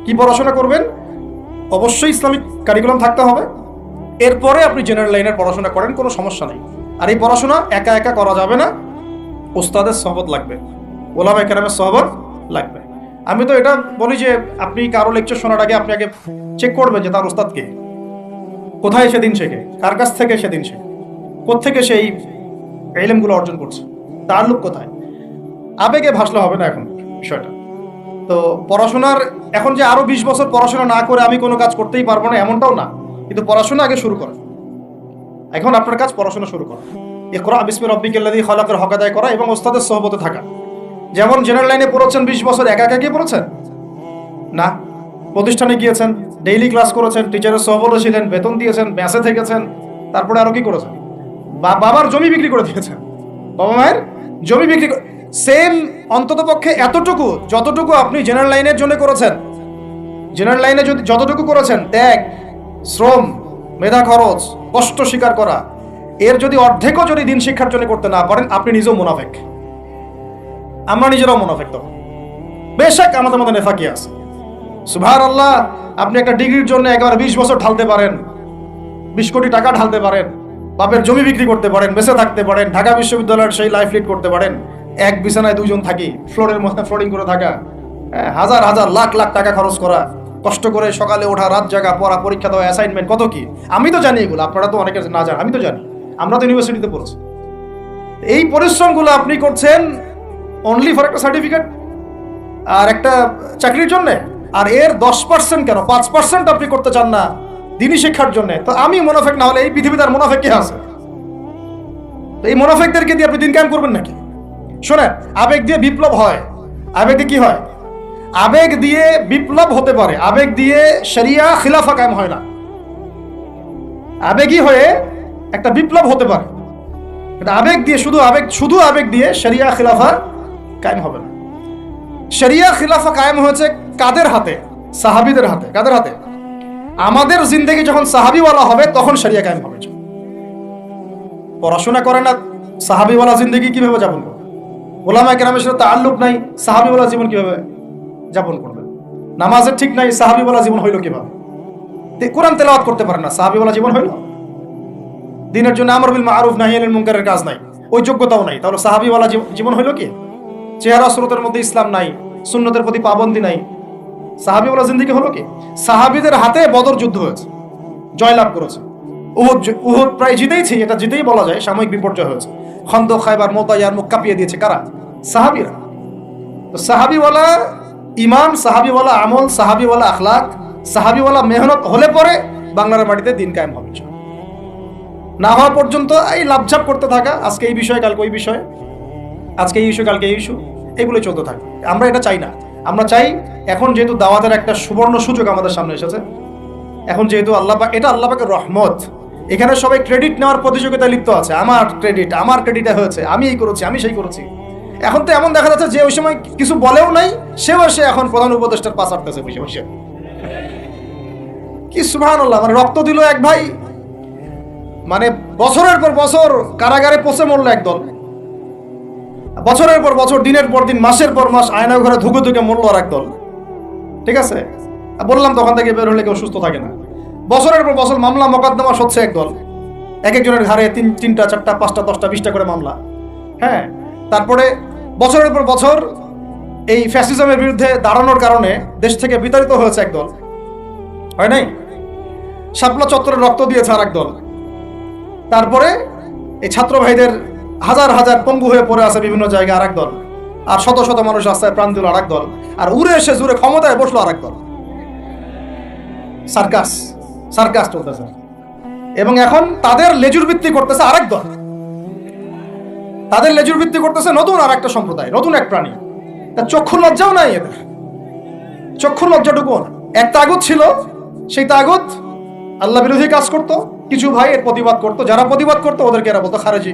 কি পড়াশোনা করবেন? অবশ্যই ইসলামিক কারিকুলাম থাকতে হবে, এরপরে আপনি জেনারেল লাইনের পড়াশোনা করেন, কোনো সমস্যা নেই। আর এই পড়াশোনা একা একা করা যাবে না, ওস্তাদের সহবত লাগবে, ওলামায়ে কেরামের সহবত লাগবে। আমি তো এটা বলি যে আপনি কারো লেকচার শোনার আগে আপনি আগে চেক করবেন যে তার ওস্তাদ কে, কোথায় সেদিন শেখে, কার কাছ থেকে সেদিন শেখে, কোত্থেকে সেই ইলমগুলো অর্জন করছে, তার লোক কোথায়। আবেগে ভাসলে হবে না এখন বিষয়টা। তো পড়াশোনার এখন যে আরো 20 বছর পড়াশোনা না করে আমি কোনো কাজ করতেই পারবো না এমনটাও না, কিন্তু পড়াশোনা আগে শুরু করেন। এখন আপনার কাজ পড়াশোনা শুরু করা, ইকরা বিসমি রাব্বিকাল্লাযী খালাকের হক আদায় করা এবং ওস্তাদের সহবতে থাকা। যেমন জেনারেল লাইনে পড়েছেন 20 বছর, একা একা কি পড়েছেন না, প্রতিষ্ঠানে গিয়েছেন, ডেইলি ক্লাস করেছেন, টিচারের সহবতে ছিলেন, বেতন দিয়েছেন, ব্যাসে থেকেছেন, তারপরে আরো কি করেছেন, বাবার জমি বিক্রি করে দিয়েছেন, বাবা মায়ের জমি বিক্রি করে। সেম অন্তত পক্ষে এতটুকু যতটুকু আপনি জেনারেল লাইনের জন্য করেছেন, জেনারেল লাইনে যদি যতটুকু করেছেন, ত্যাগ, শ্রম, মেধা খরচ, কষ্ট স্বীকার করা, এর যদি অর্ধেকও যদি দিন শিক্ষার জন্য করতে না পারেন, আপনি নিজেও মুনাফিক। আমরা নিজেরাও মুনাফিক। তখন বেশক আমাদের মধ্যে নেফাকি আছে। সুবহানাল্লাহ, আপনি একটা ডিগ্রির জন্য একেবারে 20 বছর ঢালতে পারেন, 20 কোটি টাকা ঢালতে পারেন, বাপের জমি বিক্রি করতে পারেন, বেঁচে থাকতে পারেন, ঢাকা বিশ্ববিদ্যালয়ের সেই লাইফ লিড করতে পারেন, এক বিছানায় 2 জন থাকি, ফ্লোরের মধ্যে ফ্লোরিং করে থাকা, হাজার হাজার লাখ লাখ টাকা খরচ করা, কষ্ট করে সকালে ওঠা, রাত জাগা, পড়া, পরীক্ষা দেওয়া, অ্যাসাইনমেন্ট, কত কি। আমি তো জানি এগুলো, আপনারা তো অনেকে না জানেন, আমি তো জানি, আমরা তো ইউনিভার্সিটিতে পড়েছি। এই পরিশ্রমগুলো আপনি করছেন অনলি ফর একটা সার্টিফিকেট আর একটা চাকরির জন্য, আর এর 10% কেন 5% আপনি করতে চান না দিনী শিক্ষার জন্য। তো আমি মুনাফিক না হলে এই পৃথিবীতে আর মুনাফিক কে আছে? তো এই মুনাফিকদেরকে দিয়ে আপনি দিন কায়েম করবেন নাকি? শোনেন, আবেগ দিয়ে বিপ্লব হয়, আবেগ দিয়ে কি হয়? আবেগ দিয়ে বিপ্লব হতে পারে, আবেগ দিয়ে শরিয়া খিলাফা কায়েম হয় না। আবেগী হয়ে একটা বিপ্লব হতে পারে, কিন্তু আবেগ দিয়ে শুধু আবেগ দিয়ে শরিয়া খিলাফা কায়েম হবে না। শরিয়া খিলাফা কায়েম হয়েছে কাদের হাতে? সাহাবীদের হাতে। কাদের হাতে? আমাদের জিন্দেগি যখন সাহাবীওয়ালা হবে তখন শরিয়া কায়েম হবে। পড়াশোনা করে না, সাহাবীওয়ালা জিন্দেগি কিভাবে যাপন করবে? ওলামায়ে কেরামের সাথে তাআল্লুক নাই, সাহাবীওয়ালা জীবন কিভাবে যাপন করবে? নামাজের ঠিক নাই, সাহাবীওয়ালা জীবন হইল কিভাবে? কোরআন তেলাওয়াত করতে পারে না, সাহাবীওয়ালা জীবন হইল? দিনের জন্য আমর বিল মারুফ নাহি আনিল মুনকারের কাজ নাই, ওই যোগ্যতাও নাই, তাহলে সাহাবীওয়ালা জীবন হইল কি? চেহারা সুরতের মধ্যে ইসলাম নাই, সুন্নতের প্রতি পাবন্দি নাই, সাহাবীওয়ালা জিন্দেগি হলো কি? সাহাবীদের হাতে বদর যুদ্ধ হয়েছে, জয়লাভ করেছে। উহুদ প্রায় জিতেইছে, এটা জিতেই বলা যায়, সাময়িক বিপর্যয় হয়েছে। খন্দক, খায়বার, মুতা, ইয়ারমুক কাঁপিয়ে দিয়েছে কারা? সাহাবীরা। তো সাহাবীওয়ালা ঈমান, সাহাবীওয়ালা আমল, সাহাবীওয়ালা আখলাক, সাহাবীওয়ালা মেহনত হলে পরে বাংলার মাটিতে দিন কায়েম হবে। না হওয়া পর্যন্ত এই লাভঝাপ করতে থাকা, আজকে এই বিষয় কালকে ওই বিষয়, আজকে এই ইস্যু কালকে এই ইস্যু, এগুলো চলতে থাকে। আমরা এটা চাই না। আমরা চাই, এখন যেহেতু দাওয়াতের একটা সুবর্ণ সুযোগ আমাদের সামনে এসেছে, এখন যেহেতু আল্লাহ পাক, এটা আল্লাহ পাকের রহমত, এখানে সবাই ক্রেডিট নেওয়ার প্রতিযোগিতায় লিপ্ত আছে। আমার ক্রেডিট হয়েছে, আমি এই করেছি, আমি সেই করেছি। এখন তো এমন দেখা যাচ্ছে যে ওই সময় কিছু বলেও নাই, সেও এসে এখন প্রধান উপদেষ্টার পাশ আটতেছে বসে বসে। কি সুবহানাল্লাহ! মানে রক্ত দিল এক ভাই, মানে বছরের পর বছর কারাগারে পচে মরলো একদল, বছরের পর বছর, দিনের পর দিন, মাসের পর মাস আয়না ঘরে ধুকে ধুকে মরলো আর একদল। ঠিক আছে, বললাম তখন থেকে বের হলে কেউ সুস্থ থাকে না। বছরের পর বছর মামলা মোকদ্দমা হচ্ছে একদল, এক একজনের ঘাড়ে 3টা 4টা 5টা 10টা 20টা করে মামলা। হ্যাঁ, তারপরে বছরের পর বছর এই ফ্যাসিজমের বিরুদ্ধে দাঁড়ানোর কারণে দেশ থেকে বিতাড়িত হয়েছে একদল, হয় নাই? শাপলা চত্বরে রক্ত দিয়েছে আর একদল। তারপরে এই ছাত্র ভাইদের হাজার হাজার পঙ্গু হয়ে পড়ে আছে বিভিন্ন জায়গায় আর একদল, আর শত শত মানুষ রাস্তায় প্রাণ দিল আর একদল, আর উড়ে এসে জুড়ে ক্ষমতায় বসলো আর একদল। সার্কাস চলতেছে, এবং এখন তাদের লেজুর ভিত্তি করতেছে আরেক দল, তাদের লেজুর ভিত্তি করতেছে নতুন আর একটা সম্প্রদায়, নতুন এক প্রাণী। তার চক্ষু লজ্জাও নাই এদের, চক্ষু লজ্জাটুকু না। এক তাগুত ছিল, সেই তাগুত আল্লাহ বিরোধী কাজ করত, কিছু ভাই এর প্রতিবাদ করত, যারা প্রতিবাদ করতো ওদেরকে এরা বলতো খারেজি,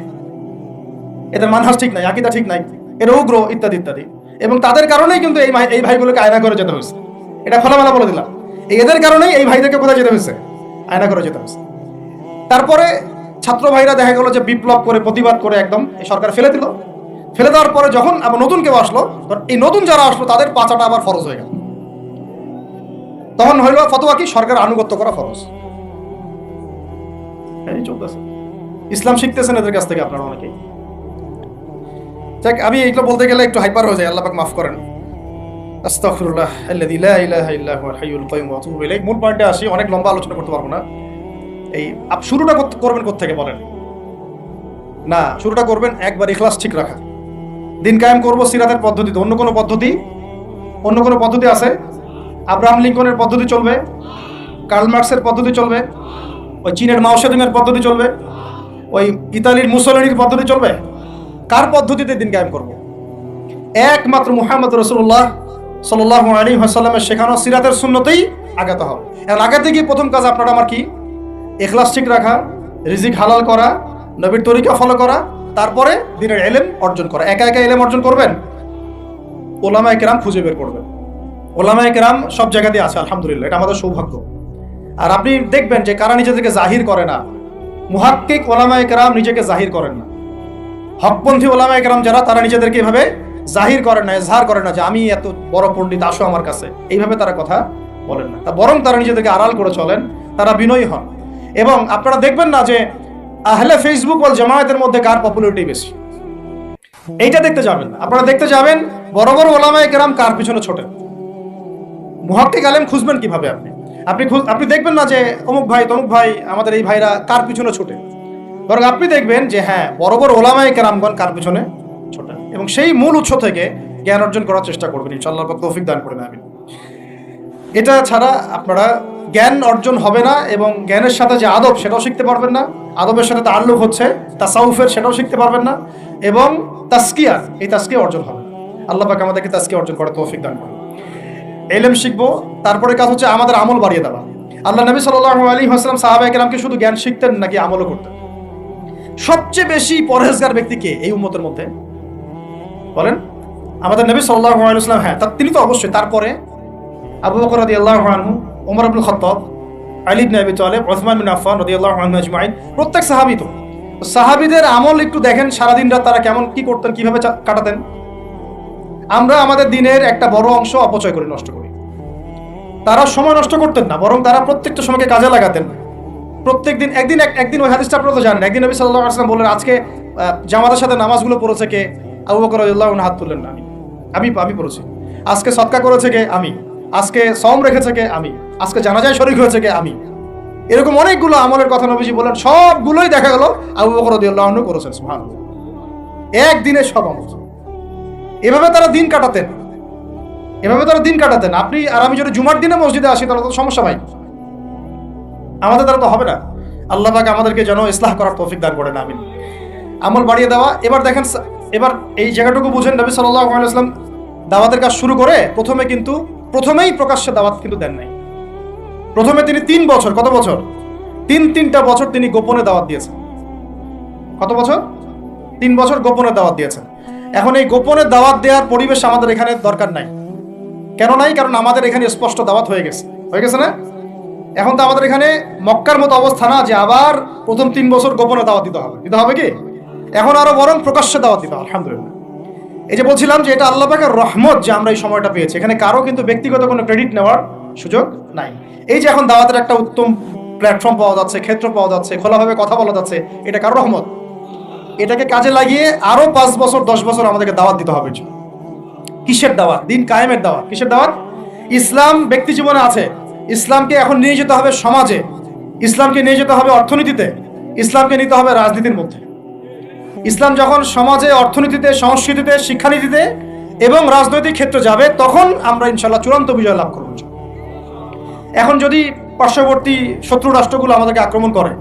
এদের মানহাজ ঠিক নাই, আকীদা ঠিক নাই, এরা উগ্র, ইত্যাদি ইত্যাদি। এবং তাদের কারণেই কিন্তু এই ভাইগুলোকে আয়না করে যেতে হয়েছে। এটা খোলামেলা বলে দিলাম, এদের কারণেই এই ভাইদেরকে কোথায় যেতে হয়েছে? আয়না করে যেতে হয়েছে। তারপরে ছাত্র ভাইরা দেখা গেল যে বিপ্লব করে প্রতিবাদ করে একদম এই সরকার ফেলে দিল। ফেলে দেওয়ার পরে যখন আবার নতুন কেউ আসলো, এই নতুন যারা আসলো তাদের পাচাটা আবার ফরজ হয়ে গেল। তখন হইল ফতোয়া কি? সরকার আনুগত্য করা ফরজ। ইসলাম শিখতেছেন এদের কাছ থেকে আপনারা অনেকেই। আমি এগুলো বলতে গেলে একটু হাইপার হয়ে যায়, আল্লাহ পাক মাফ করেন। আস্তাগফিরুল্লাহ আল্লাযী লা ইলাহা ইল্লা হুয়াল হাইয়ুল কাইয়ুম ওয়া আতুবু ইলাইহি। মূল পয়েন্টে আসি, অনেক লম্বা আলোচনা করতে পারবো না। এই শুরুটা করবেন কোত্থেকে বলেন? না, শুরুটা করবেন একবার ইখলাস ঠিক রাখা। দিন কায়েম করব সিরাতের পদ্ধতিতে। অন্য কোনো পদ্ধতি আছে? আব্রাহাম লিঙ্কনের পদ্ধতি চলবে? কার্ল মার্কসের পদ্ধতি চলবে? ওই চীনের মাও সেতুংয়ের পদ্ধতি চলবে? ওই ইতালির মুসোলিনির পদ্ধতি চলবে? কার পদ্ধতিতে দিন কায়েম করব? একমাত্র মুহাম্মদ রাসূলুল্লাহ সাল্লাল্লাহু আলাইহি ওয়াসাল্লামের শেখানো সিরাতের সুন্নতেই আগাতে হবে। এখন আগাতে গিয়ে প্রথম কাজ আপনার আমার কি? ইখলাস ঠিক রাখা, রিজিক হালাল করা, নবীর তরিকা ফলো করা, তারপরে দিনের ইলম অর্জন করা। একা একা ইলম অর্জন করবেন? ওলামায়ে কেরাম খুঁজে বের করবেন। ওলামায়ে কেরাম সব জায়গাতেই আছে, আলহামদুলিল্লাহ, এটা আমাদের সৌভাগ্য। আর আপনি দেখবেন যে কারা নিজেদেরকে জাহির করে না, মুহাক্কিক ওলামায়ে কেরাম নিজেকে জাহির করেন না। হকপন্থী ওলামায়ে কেরাম যারা, তারা নিজেদেরকে এভাবে জাহির করেন না, ইজহার করেন না যে আমি এত বড় পণ্ডিত, আসো আমার কাছে, এইভাবে তারা কথা বলেন না। বরং তারা নিজেদেরকে আড়াল করে চলেন, তারা বিনয়ী হন। এবং আপনারা দেখবেন না যে আহলে ফেসবুক ওয়াল জামায়াতের মধ্যে কার পপুলারিটি বেশি, এইটা দেখতে যাবেন না। আপনারা দেখতে যাবেন বড় বড় ওলামায়ে কেরাম কার পিছনে ছোটেন। মুহাক্কিক আলেম খুঁজবেন কিভাবে? আপনি দেখবেন না যে অমুক ভাই তমুক ভাই, আমাদের এই ভাইরা কার পিছনে ছোটে, বরং আপনি দেখবেন যে হ্যাঁ, বড় বড় ওলামায়ে কেরামগণ কার পিছনে ছোটেন, এবং সেই মূল উৎস থেকে জ্ঞান অর্জন করার চেষ্টা করবেন। ইনশাআল্লাহ তৌফিক দান করেন, আমিন। এটা ছাড়া আপনারা জ্ঞান অর্জন হবে না, এবং জ্ঞানের সাথে যে আদব সেটাও শিখতে পারবেন না। আদবের সাথে তাআল্লুক হচ্ছে তাসাউফের, সেটাও শিখতে পারবেন না। এবং তাসকিয়া, এই তাসকিয়া অর্জন হবে। আল্লাহ পাক আমাদেরকে তাসকিয়া অর্জন করার তৌফিক দান করেন। ইলম শিখবো, তারপরে কাজ হচ্ছে আমাদের আমল বাড়িয়ে দেওয়া। আল্লাহ নবী সাল্লাল্লাহু আলাইহি ওয়াসাল্লাম সাহাবায়ে কেরামকে শুধু জ্ঞান শিখতেন নাকি আমলও করতেন? সবচেয়ে বেশি পরহেজগার ব্যক্তি কে এই উম্মতের মধ্যে বলেন? আমাদের নবী সাল্লাল্লাহু আলাইহি ওয়াসাল্লাম। হ্যাঁ, তিনি তো অবশ্যই। তারপরে আবু বকর রাদিয়াল্লাহু আনহু, ওমর ইবনে খাত্তাব, আলী ইবনে আবি তালেব, উসমান বিন আফফান রাদিয়াল্লাহু আনহু আজমাইন, প্রত্যেক সাহাবী। তো সাহাবীদের আমল একটু দেখেন, সারাদিন রাত তারা কেমন কি করতেন, কিভাবে কাটাতেন। আমরা আমাদের দিনের একটা বড় অংশ অপচয় করে নষ্ট করি। তারা সময় নষ্ট করতেন না, বরং তারা প্রত্যেকটা সময়কে কাজে লাগাতেন। প্রত্যেকদিন একদিন ওই হাদিসটা আপনারা তো জানেন। একদিন নবী সাল্লাল্লাহু আলাইহি ওয়াসাল্লাম বললেন, আজকে জামাতের সাথে নামাজগুলো পড়েছে কে? আবু বকর রাদিয়াল্লাহু আনহু হাত তুললেন না, আমি পড়েছি। আজকে সদকা করেছে কে? আমি। আজকে সওম রেখেছে কে? আমি। আজকে জানাজায় শরীক হয়েছে কে? আমি। এরকম অনেকগুলো আমলের কথা নবীজি বলেন, সবগুলোই দেখা গেল আবু বকর রাদিয়াল্লাহু আনহু করেছেন। সুবহানাল্লাহ, একদিনে সব আমল। এভাবে তারা দিন কাটাতেন। আপনি আর আমি যদি জুমার দিনে মসজিদে আসি তাহলে তো সমস্যা ভাই, আমাদের দ্বারা তো হবে না। আল্লাহ পাক আমাদেরকে যেন ইসলাহ করার তৌফিক দান করেন, আমিন। আমল বাড়িয়ে দেওয়া। এবার দেখেন, এবার এই জায়গাটুকু বুঝেন, নবী সাল্লাল্লাহু আলাইহি ওয়াসাল্লাম দাওয়াতের কাজ শুরু করে প্রথমেই প্রকাশ্যে দাওয়াত কিন্তু দেন নাই। প্রথমে তিনি 3 বছর, কত বছর? তিনটা বছর তিনি গোপনে দাওয়াত দিয়েছেন। কত বছর? 3 বছর গোপনে দাওয়াত দিয়েছেন। এখন এই গোপনে দাওয়াত দেওয়ার পরিবেশ আমাদের এখানে দরকার নাই। কেন নাই? কারণ আমাদের এখানে স্পষ্ট দাওয়াত হয়ে গেছে না? এখন তো আমাদের এখানে মক্কার মতো অবস্থা না যে আবার প্রথম 3 বছর গোপনে দাওয়াত দিতে হবে কি? এখন আরো বরং প্রকাশ্যে দাওয়াত দিতে হবে, আলহামদুলিল্লাহ। এই যে বলছিলাম যে এটা আল্লাহ পাকের রহমত যে আমরা এই সময়টা পেয়েছি। এখানে কারো কিন্তু ব্যক্তিগত কোনো ক্রেডিট নেওয়ার সুযোগ নাই। এই যে এখন দাওয়াতের একটা উত্তম প্ল্যাটফর্ম পাওয়া যাচ্ছে, ক্ষেত্র পাওয়া যাচ্ছে, খোলাভাবে কথা বলা যাচ্ছে, এটা কারো রহমত। এটাকে কাজে লাগিয়ে আরো 5 বছর 10 বছর আমাদেরকে দাওয়াত দিতে হবে। কিসের দাওয়াত? দিন কায়েমের দাওয়াত। কিসের দাওয়াত? ইসলাম ব্যক্তি জীবনে আছে, ইসলামকে এখন নিয়ে যেতে হবে সমাজে, ইসলামকে নিয়ে যেতে হবে অর্থনীতিতে, ইসলামকে নিতে হবে রাজনীতির মধ্যে। ইসলাম যখন সমাজে, অর্থনীতিতে, সংস্কৃতিতে, শিক্ষানীতিতে এবং রাজনৈতিক ক্ষেত্রে যাবে, তখন আমরা ইনশাআল্লাহ চূড়ান্ত বিজয় লাভ করব। এখন যদি পার্শ্ববর্তী শত্রু রাষ্ট্রগুলো আমাদেরকে আক্রমণ করে,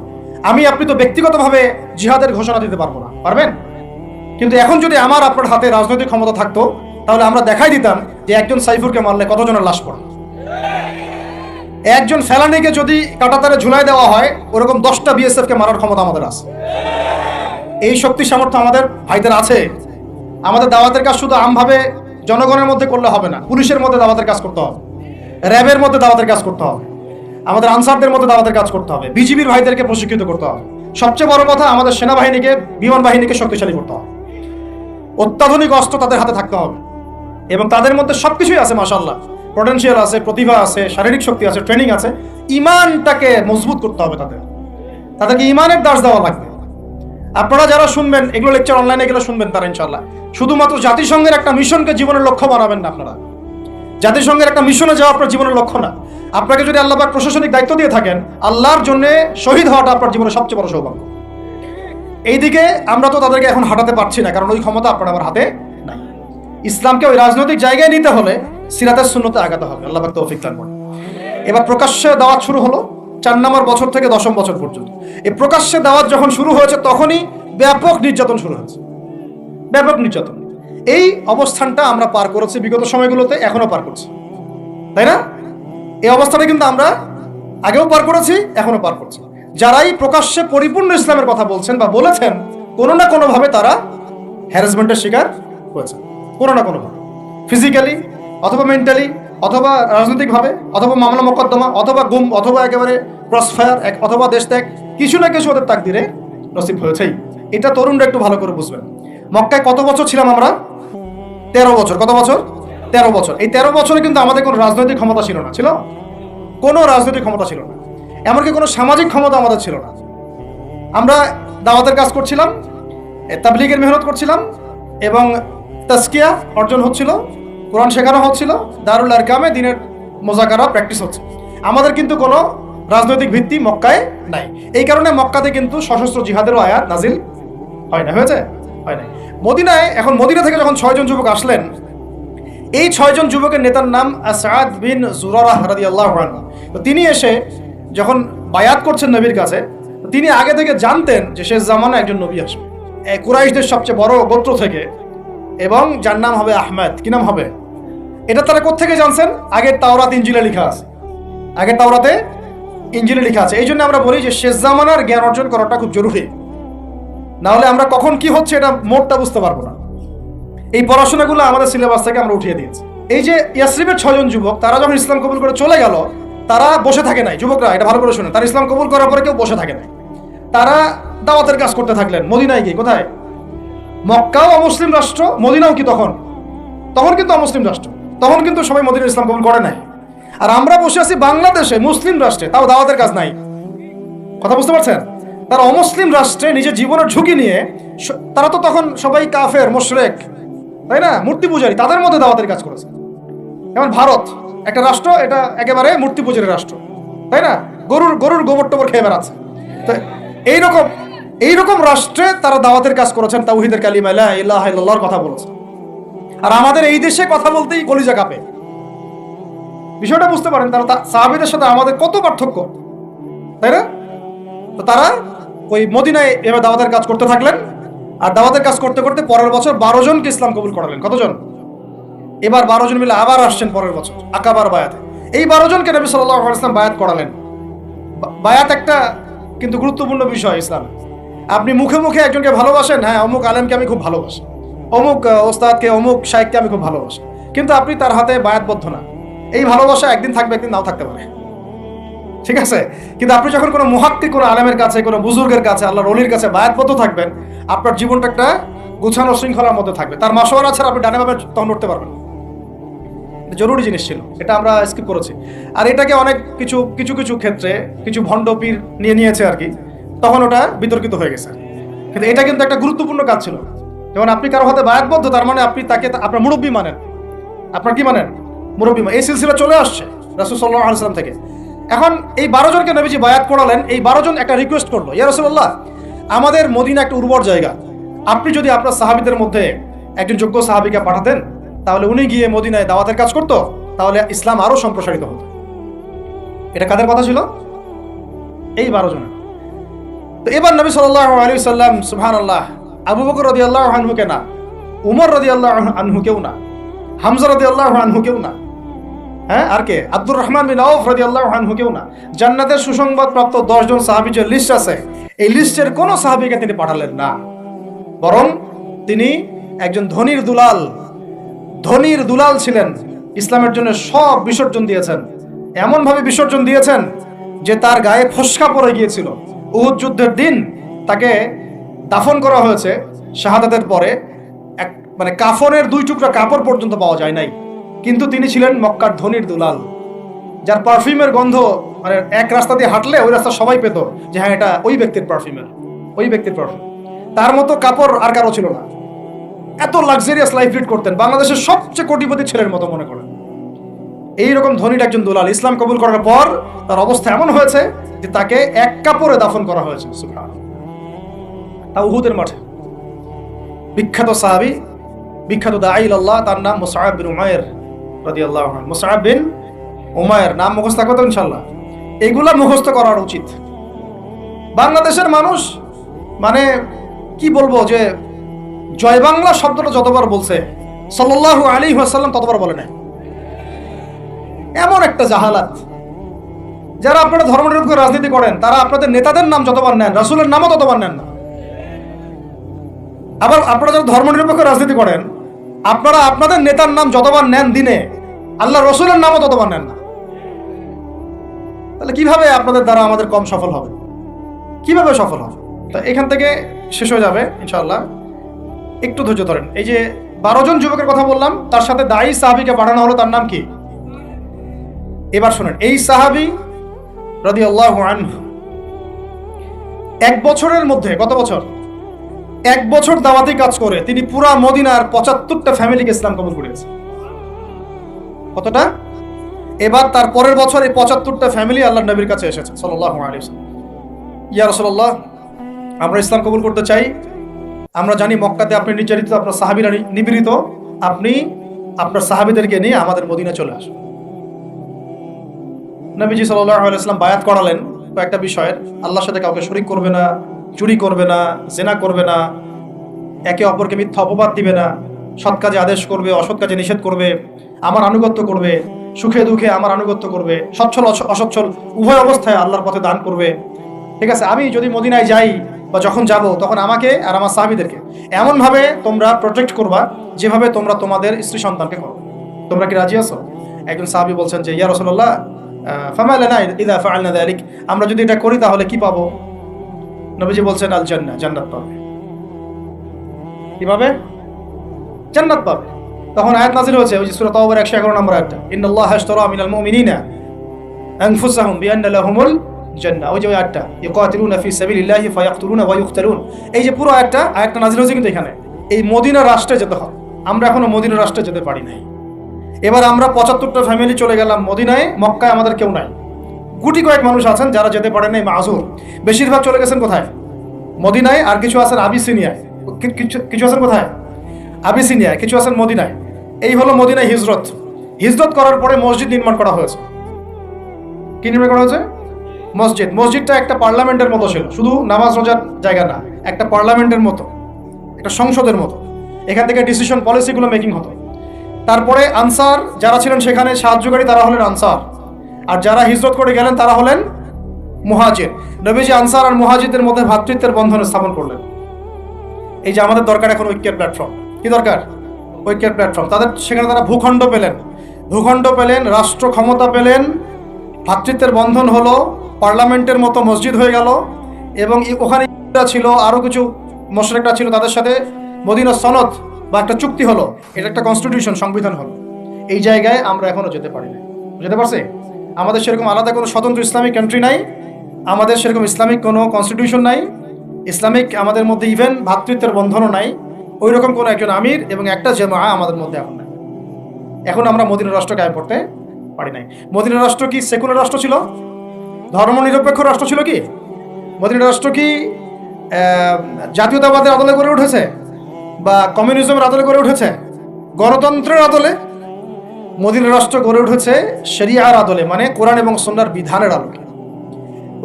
আপনি তো ব্যক্তিগতভাবে জিহাদের ঘোষণা দিতে পারবো না, পারবেন? কিন্তু এখন যদি আমার আপনার হাতে রাজনৈতিক ক্ষমতা থাকতো, তাহলে আমরা দেখাই দিতাম যে একজন সাইফুরকে মারলে কতজনের লাশ পড়ে। একজন ফেলানিকে যদি কাঁটাতারে ঝুলাই দেওয়া হয়, ওরকম 10টা বিএসএফ কে মারার ক্ষমতা আমাদের আছে। এই শক্তি সামর্থ্য আমাদের ভাইদের আছে। আমাদের দাওয়াতের কাজ শুধু আমভাবে জনগণের মধ্যে করলে হবে না, পুলিশের মধ্যে দাওয়াতের কাজ করতে হবে, র্যাবের মধ্যে দাওয়াতের কাজ করতে হবে, আমাদের আনসারদের মধ্যে দাওয়াতের কাজ করতে হবে, বিজিবির ভাইদেরকে প্রশিক্ষিত করতে হবে। সবচেয়ে বড় কথা, আমাদের সেনাবাহিনীকে, বিমান বাহিনীকে শক্তিশালী করতে হবে। অত্যাধুনিক অস্ত্র তাদের হাতে থাকতে হবে এবং তাদের মধ্যে সবকিছুই আছে, মাশাআল্লাহ, পটেনশিয়াল আছে, প্রতিভা আছে, শারীরিক শক্তি আছে, ট্রেনিং আছে। ইমানটাকে মজবুত করতে হবে, তাদেরকে ইমানের দাস দেওয়া লাগবে। আপনারা যারা শুনবেন এগুলো, লেকচার অনলাইনে এগুলো শুনবেন, তারা ইনশাআল্লাহ শুধুমাত্র জাতিসংঘের একটা মিশনকে জীবনের লক্ষ্য বানাবেন না। আপনারা জাতিসংঘের একটা মিশনে যাওয়া আপনার জীবনের লক্ষ্য না। আপনাকে যদি আল্লাহ পাক প্রশাসনিক দায়িত্ব দিয়ে থাকেন, আল্লাহর জন্য শহীদ হওয়াটা আপনার জীবনের সবচেয়ে বড় সৌভাগ্য। এইদিকে আমরা তো তাদেরকে এখন হাঁটাতে পারছি না, কারণ ওই ক্ষমতা আপনার আমার হাতে নাই। ইসলামকে ওই রাজনৈতিক জায়গায় নিতে হলে সিরাতের সুন্নতে আগাতে হবে। আল্লাহ পাক তৌফিক দান করুন। এবার প্রকাশ্যে দাওয়াত শুরু হলো 4 নম্বর বছর থেকে 10ম বছর পর্যন্ত। এই প্রকাশ্যে দাওয়াত যখন শুরু হয়েছে, তখনই ব্যাপক নির্যাতন শুরু হয়েছে, ব্যাপক নির্যাতন। এই অবস্থানটা আমরা পার করেছি বিগত সময়গুলোতে, এখনো পার করছি, তাই না? এই অবস্থাটা কিন্তু আমরা আগেও পার করেছি, এখনো পার করছি। যারাই প্রকাশ্যে পরিপূর্ণ ইসলামের কথা বলছেন বা বলেছেন, কোনো না কোনোভাবে তারা হ্যারাসমেন্টের শিকার হয়েছে, কোনো না কোনোভাবে, ফিজিক্যালি অথবা মেন্টালি অথবা রাজনৈতিকভাবে অথবা মামলা মোকদ্দমা অথবা গুম অথবা একেবারে ক্রসফায়ার অথবা দেশ ত্যাগ, কিছু না কিছু ওদের তাকদিরে নসিব হয়েছেই। এটা তরুণরা একটু ভালো করে বুঝবেন। মক্কায় কত বছর ছিলাম আমরা? 13 বছর। কত বছর? 13 বছর। এই 13 বছরে কিন্তু আমাদের কোনো রাজনৈতিক ক্ষমতা ছিল না, ছিল কোনো রাজনৈতিক ক্ষমতা ছিল না, এমনকি কোনো সামাজিক ক্ষমতা আমাদের ছিল না। আমরা দাওয়াতের কাজ করছিলাম, তাবলীগের মেহনত করছিলাম এবং তাজকিয়া অর্জন হচ্ছিল, কোরআন শেখানো হচ্ছিল, দারুল আরকামে দিনের মোজাকারা প্র্যাকটিস হচ্ছে। আমাদের কিন্তু কোনো রাজনৈতিক ভিত্তি মক্কায় নাই। এই কারণে মক্কাতে কিন্তু সশস্ত্র জিহাদেরও আয়াত নাজিল হয় না, হয়েছে? হয় না। মদিনায়, এখন মদিনা থেকে যখন 6 জন যুবক আসলেন, এই 6 জন যুবকের নেতার নাম আসাদ বিন জুরারাহ রাদিয়াল্লাহু আনহু। তো তিনি এসে যখন বায়াত করছেন নবীর কাছে, তিনি আগে থেকে জানতেন যে শেষ জামানা একজন নবী আসবে, কুরাইশদের সবচেয়ে বড় গোত্র থেকে, এবং যার নাম হবে আহমেদ। কি নাম হবে? এটা তারা কোত্থেকে জানছেন? আগের তাওরাত ইনজিলে লেখা আছে, আগের তাওরাতে ইনজিলে লেখা আছে। এই জন্য আমরা বলি যে শেষ জামানার জ্ঞান অর্জন করাটা খুব জরুরি, না হলে আমরা কখন কি হচ্ছে এটা মোড়টা বুঝতে পারবো না। এই পড়াশোনাগুলো আমাদের সিলেবাস থেকে আমরা উঠিয়ে দিয়েছি। এই যে ইয়াসরিবের 6 জন যুবক, তারা যখন ইসলাম কবুল করে চলে গেল, তারা বসে থাকে নাই। যুবকরা এটা ভালো করে শুনে, তারা ইসলাম কবুল করার পরে কেউ বসে থাকে নাই, তারা দাওয়াতের কাজ করতে থাকলেন। মদিনায় গিয়ে, কোথায়? মক্কাও অমুসলিম রাষ্ট্র, মদিনাও কি তখন? তখন কিন্তু অমুসলিম রাষ্ট্র, তখন কিন্তু সবাই মদিনার ইসলাম কবুল করে নাই। আর আমরা বসে আছি বাংলাদেশে, মুসলিম রাষ্ট্রে, তাও দাওয়াতের কাজ নাই। কথা বুঝতে পারছেন? তারা অমুসলিম রাষ্ট্রে নিজের জীবনের ঝুঁকি নিয়ে, তারা তো তখন সবাই কাফের, মুশরিক, তাই না, মূর্তি পূজারী, তাদের মধ্যে দাওয়াতের কাজ করেছে। যেমন ভারত একটা রাষ্ট্র, এটা একেবারে মূর্তি পূজারী রাষ্ট্র, তাই না, গরুর গোবর টোবর খেয়ে বেড়াচ্ছে। তো এইরকম রাষ্ট্রে তারা দাওয়াতের কাজ করেছেন, তাওহীদের কালিমা লা ইলাহা ইল্লাল্লাহর কথা বলেছেন। আর আমাদের এই দেশে কথা বলতেই কলিজা কাঁপে। বিষয়টা বুঝতে পারেন, তারা সাহাবীদের সাথে আমাদের কত পার্থক্য, তাই না? তো তারা ওই মদিনায় এবার দাওয়াতের কাজ করতে থাকলেন। আর দাওয়াতের কাজ করতে করতে পরের বছর 12 জনকে ইসলাম কবুল করালেন। কতজন? এবার 12 জন মিলে আবার আসছেন পরের বছর আকাবার বায়াতে। এই 12 জনকে নবী সাল্লাল্লাহু আলাইহি ওয়াসাল্লাম বায়াত করালেন। বায়াত একটা কিন্তু গুরুত্বপূর্ণ বিষয় ইসলাম। আপনি মুখে মুখে একজনকে ভালোবাসেন, হ্যাঁ অমুক আলেমকে আমি খুব ভালোবাসি, অমুক ওস্তাদকে, অমুক শাইখকে আমি খুব ভালোবাসি, কিন্তু আপনি তার হাতে বায়াতবদ্ধ না। এই ভালোবাসা একদিন থাকবে, একদিন নাও থাকতে পারে, ঠিক আছে? কিন্তু আপনি যখন কোনো মুহাক্কিক, কোনো আলেমের কাছে, কোনো বুজুর্গের কাছে, আল্লাহর ওলির কাছে বায়াতবদ্ধ থাকবেন, আপনার জীবনটা একটা গোছানো শৃঙ্খলার মধ্যে থাকবে। তার মাশওয়ারা ছাড়া আপনি ডানে বামে তখন উঠতে পারবেন। এটা জরুরি জিনিস ছিল, এটা আমরা স্কিপ করেছি। আর এটাকে অনেক কিছু ক্ষেত্রে কিছু ভণ্ড পীর নিয়েছে আর কি, তখন ওটা বিতর্কিত হয়ে গেছে। কিন্তু এটা কিন্তু একটা গুরুত্বপূর্ণ কাজ ছিল। যেমন আপনি কারো হাতে বায়াতবদ্ধ, তার মানে আপনি তাকে আপনার মুরব্বী মানেন। আপনার কি মানেন? মুরব্বী। এই সিলসিলা চলে আসছে রাসূল সাল্লাল্লাহু আলাইহি ওয়াসাল্লাম থেকে। এখন এই 12 জনকে নবীজি বায়াত করালেন। এই 12 জন একটা রিকোয়েস্ট করলো, ইয়া রাসূলুল্লাহ, আমাদের মদিনা একটা উর্বর জায়গা, আপনি যদি আপনার সাহাবীদের মধ্যে একজন যোগ্য সাহাবীকে পাঠাতেন, তাহলে উনি গিয়ে মদিনায় দাওয়াতের কাজ করতো, তাহলে ইসলাম আরো সম্প্রসারিত হতো। এটা কাদের কথা ছিল? এই 12 জন। তো এবার নবী সাল্লাল্লাহু আলাইহি ওয়াসাল্লাম, সুবহানাল্লাহ, আবু বকর রাদিয়াল্লাহু আনহুকে না, উমর রাদিয়াল্লাহু আনহুকেও না, হামজা রাদিয়াল্লাহু আনহুকেও না, হ্যাঁ আর কে, আব্দুর রহমান বিন আউফ রাদিয়াল্লাহু আনহুকেও না, জান্নাতের সুসংবাদ প্রাপ্ত 10 জন সাহাবীর যে লিস্ট আছে, এই লিস্টের কোন সাহাবীকে তিনি পাঠালেন না। বরং তিনি একজন ধনীর দুলাল, ধনীর দুলাল ছিলেন, ইসলামের জন্য সব বিসর্জন দিয়েছেন, এমনভাবে বিসর্জন দিয়েছেন যে তার গায়ে ফসকা পড়ে গিয়েছিল। উহুদ যুদ্ধের দিন তাকে দাফন করা হয়েছে শাহাদাতের পরে, মানে কাফনের 2 টুকরা কাপড় পর্যন্ত পাওয়া যায় নাই, কিন্তু তিনি ছিলেন মক্কার ধনীর দুলাল, যার পারফিউমের গন্ধ মানে এক রাস্তা দিয়ে হাঁটলে ওই রাস্তা সবাই পেত যে হ্যাঁ এটা ওই ব্যক্তির পারফিউমের, ওই ব্যক্তির পারফিউম। তার মতো কাপড় আর কারো ছিল না। এত লাক্সারিয়াস লাইফ লিড করতেন, বাংলাদেশের সবচেয়ে কোটিপতি ছেলের মতো মনে করেন। এইরকম ধনীর একজন দুলাল ইসলাম কবুল করার পর তার অবস্থা এমন হয়েছে যে তাকে এক কাপড়ে দাফন করা হয়েছে, সুবহানাল্লাহ, তা উহুদের মাঠে। বিখ্যাত সাহাবী, বিখ্যাত দাঈ ইলাল্লাহ, তার নাম মুসআব বিন উমাইর রাদিয়াল্লাহু আনহু। মুসআব বিন উমাইর নাম মুখস্থ থাকবে তো ইনশাআল্লাহ, এগুলা মুখস্থ করার উচিত। বাংলাদেশের মানুষ মানে কি বলবো, যে জয় বাংলা শব্দটা যতবার বলছে সাল্লাল্লাহু আলাইহি ওয়াসাল্লাম ততবার বলে না। এমন একটা জাহালাত। যারা আপনারা ধর্মনিরপেক্ষ রাজনীতি করেন তারা আপনাদের নেতাদের নাম যতবার নেন, রাসূলের নামও ততবার নেন না। আবার আপনারা যারা ধর্মনিরপেক্ষ রাজনীতি করেন আপনারা আপনাদের নেতার নাম যতবার নেন দিনে, আল্লাহ রসুলের নামও ততবার নেন না। তাহলে কিভাবে আপনাদের দ্বারা আমাদের কম সফল হবে, কিভাবে সফল হবে? তো এখান থেকে শেষ হয়ে যাবে ইনশাআল্লাহ, একটু ধৈর্য ধরেন। এই যে 12 জন যুবকের কথা বললাম, তার সাথে দাঈ সাহাবীকে পাঠানো হলো, তার নাম কি? এবার শুনেন, এই সাহাবী রাদিয়াল্লাহু আনহু 1 বছরের মধ্যে, কত বছর? 1 বছর দাওয়াতি কাজ করে তিনি পুরা মদিনার 75টা ফ্যামিলিকে ইসলাম কবুল করিয়েছে। কতটা? এবার তার পরের বছর এই 75টা ফ্যামিলি আল্লাহর নবীর কাছে এসেছে সাল্লাল্লাহু আলাইহি ওয়াসাল্লাম। ইয়া রাসূলুল্লাহ, আমরা ইসলাম কবুল করতে চাই। আমরা জানি মক্কাতে আপনি নির্যাতিত, আপনার সাহাবীরা নিপীড়িত, আপনি আপনার সাহাবীদেরকে নিয়ে আমাদের মদিনা চলে আসুন। নবীজি সাল্লাল্লাহু আলাইহি ওয়াসাল্লাম বায়াত করালেন কয়েকটা বিষয়ের। আল্লাহর সাথে কাউকে শরীক করবে না, চুরি করবে না, জিনা করবে না, একে অপরকে মিথ্যা অপবাদ দিবে না, সৎ কাজে আদেশ করবে, অসৎ কাজে নিষেধ করবে, আমার আনুগত্য করবে, সুখে দুঃখে আমার আনুগত্য করবে, সচ্ছল অসচ্ছল উভয় অবস্থায় আল্লাহর পথে দান করবে। ঠিক আছে, আমি যদি মদিনায় যাই বা যখন যাব তখন আমাকে আর আমার সাহাবীদেরকে এমনভাবে তোমরা প্রোটেক্ট করবা যেভাবে তোমরা তোমাদের স্ত্রী সন্তানকে করো। তোমরা কি রাজি আছো? একজন সাহাবী বলছেন যে ইয়া রাসূলুল্লাহ ফামা লানা ইযা ফাআলনা যালিক, আমরা যদি এটা করি তাহলে কি পাবো? নবীজি বলছেন আল জান্নাহ, জান্নাত পাবে। কিভাবে? জান্নাত পাবে। তখন আয়াত নাযিল হয়েছে, ওই যে সূরা তাওবার 111 নম্বর আয়াতটা, ইন্নাল্লাহা আশতারা মিনাল মুমিনিনা আনফুসাহুম বিআন্না লাহুমুল জান্নাহ। ওই যে আয়াতটা, ইউকাতিলুনা ফি সাবিলিল্লাহি ফায়াকতুলুনা ওয়া ইউকতালুন। এই যে পুরো আয়াতটা নাযিল হয়েছে কিন্তু এখানে এই মদিনা রাষ্ট্রে যেতে হবে। আমরা এখনো মদিনা রাষ্ট্রে যেতে পারি নাই। এবার আমরা 75টা ফ্যামিলি চলে গেলাম মদিনায়, মক্কায় আমাদের কেউ নাই। গুটি কয়েক মানুষ আছেন যারা যেতে পারে নাই, মাযুর। বেশিরভাগ চলে গেছেন কোথায়? মদিনায়। আর কিছু আছেন আবিসিনিয়ায়, কিছু আছেন কোথায়? আবিসিনিয়ায়, কিছু আছেন মদিনায়। এই হলো মদিনায় হিজরত। হিজরত করার পরে মসজিদ নির্মাণ করা হয়েছে। কি নির্মাণ করা হয়েছে? মসজিদ। মসজিদটা একটা পার্লামেন্টের মতো ছিল, শুধু নামাজ রোজার জায়গা না, একটা পার্লামেন্টের মতো, একটা সংসদের মতো। এখান থেকে ডিসিশন পলিসিগুলো মেকিং হতো। তারপরে আনসার যারা ছিলেন সেখানে সাহায্যকারী, তারা হলেন আনসার। আর যারা হিজরত করে গেলেন তারা হলেন মুহাজির। নবীজি আনসার আর মুহাজিরদের মধ্যে ভ্রাতৃত্বের বন্ধন স্থাপন করলেন। এই যে আমাদের দরকার এখন ঐক্যের প্ল্যাটফর্ম। কি দরকার? ঐক্যের প্ল্যাটফর্ম। সেখানে তারা ভূখণ্ড পেলেন, রাষ্ট্র ক্ষমতা পেলেন, ভ্রাতৃত্বের বন্ধন হলো, পার্লামেন্টের মতো মসজিদ হয়ে গেল। এবং ওখানে ছিল আরও কিছু মুশরিকরা ছিল, তাদের সাথে মদিনা সনদ বা একটা চুক্তি হলো, এটা একটা কনস্টিটিউশন, সংবিধান হলো। এই জায়গায় আমরা এখনো যেতে পারি না। যেতে পারছি? আমাদের সেরকম আলাদা কোনো স্বতন্ত্র ইসলামিক কান্ট্রি নাই, আমাদের সেরকম ইসলামিক কোনো কনস্টিটিউশন নাই, ইসলামিক আমাদের মধ্যে ইভেন ভ্রাতৃত্বের বন্ধনও নাই। ওই রকম কোনো একজন আমির এবং একটা জামা আমাদের মধ্যে এখন নাই। এখন আমরা মদিনা রাষ্ট্র কায়েম করতে পারি নাই। মদিনা রাষ্ট্র কি সেকুলার রাষ্ট্র ছিল? ধর্মনিরপেক্ষ রাষ্ট্র ছিল কি? মদিনা রাষ্ট্র কি জাতীয়তাবাদের আদলে গড়ে উঠেছে বা কমিউনিজমের আদলে গড়ে উঠেছে? গণতন্ত্রের আদলে? মদিনা রাষ্ট্র গড়ে উঠেছে শরিয়ার আদলে, মানে কোরআন এবং সুন্নাহর বিধানের আলোকে।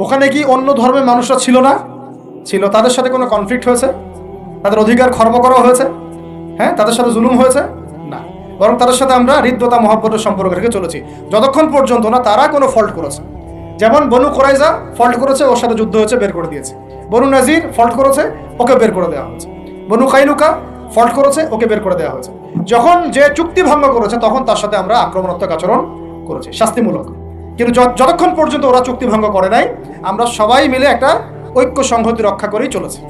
ওখানে কি অন্য ধর্মের মানুষরা ছিল না? ছিল। তাদের সাথে কোনো কনফ্লিক্ট হয়েছে? তাদের অধিকার খর্ব করা হয়েছে? হ্যাঁ, তাদের সাথে জুলুম হয়েছে? না, বরং তাদের সাথে আমরা হৃদ্যতা মহব্বতের সম্পর্ক রেখে চলেছি যতক্ষণ পর্যন্ত না তারা কোনো ফল্ট করেছে। যেমন বনু কুরাইজা ফল্ট করেছে, ওর সাথে যুদ্ধ হয়েছে, বের করে দিয়েছে। বনু নাজির ফল্ট করেছে, ওকে বের করে দেওয়া হয়েছে। বনু কাইনুকা ফল্ট করেছে, ওকে বের করে দেওয়া হয়েছে। যখন যে চুক্তি ভঙ্গ করেছে তখন তার সাথে আমরা আক্রমণাত্মক আচরণ করেছি, শাস্তিমূলক। কিন্তু যতক্ষণ পর্যন্ত ওরা চুক্তি ভঙ্গ করে নাই, আমরা সবাই মিলে একটা ঐক্য সংহতি রক্ষা করেই চলেছি।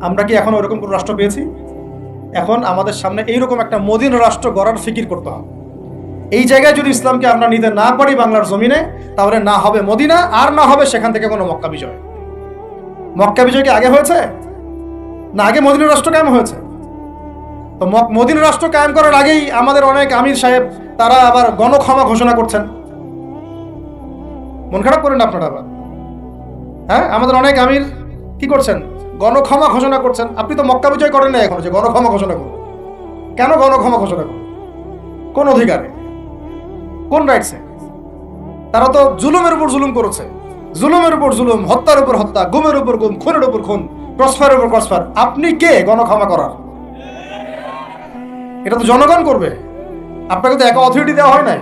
আমরা কি এখন ওরকম কোনো রাষ্ট্র পেয়েছি? এখন আমাদের সামনে এইরকম একটা মদিনা রাষ্ট্র গড়ার ফিকির করতে হবে। এই জায়গায় যদি ইসলামকে আমরা নিতে না পারি বাংলার জমিনে, তাহলে না হবে মদিনা, আর না হবে সেখান থেকে কোনো মক্কা বিজয়। মক্কা বিজয় কি আগে হয়েছে? না আগে মদিনা রাষ্ট্র কায়েম হয়েছে? তো মদিনা রাষ্ট্র কায়েম করার আগেই আমাদের অনেক আমির সাহেব তারা আবার গণক্ষমা ঘোষণা করছেন। মন খারাপ করেন আপনারা আবার? হ্যাঁ, আমাদের অনেক আমির কি করছেন? গণক্ষমা ঘোষণা করছেন। আপনি তো মক্কা বিজয় করেন না এখনো যে গণক্ষমা ঘোষণা করবেন। কেন গণক্ষমা ঘোষণা করবেন? কোন অধিকারে, কোন রাইটসে? তারা তো জুলুমের উপর জুলুম করেছে, জুলুমের উপর জুলুম, হত্যার উপর হত্যা, গুমের উপর গুম, খুনের উপর খুন, ক্রসফায়ারের উপর ক্রসফায়ার। আপনি কে গণক্ষমা করার? এটা তো জনগণ করবে। আপনাকে তো একা অথরিটি দেওয়া হয় নাই।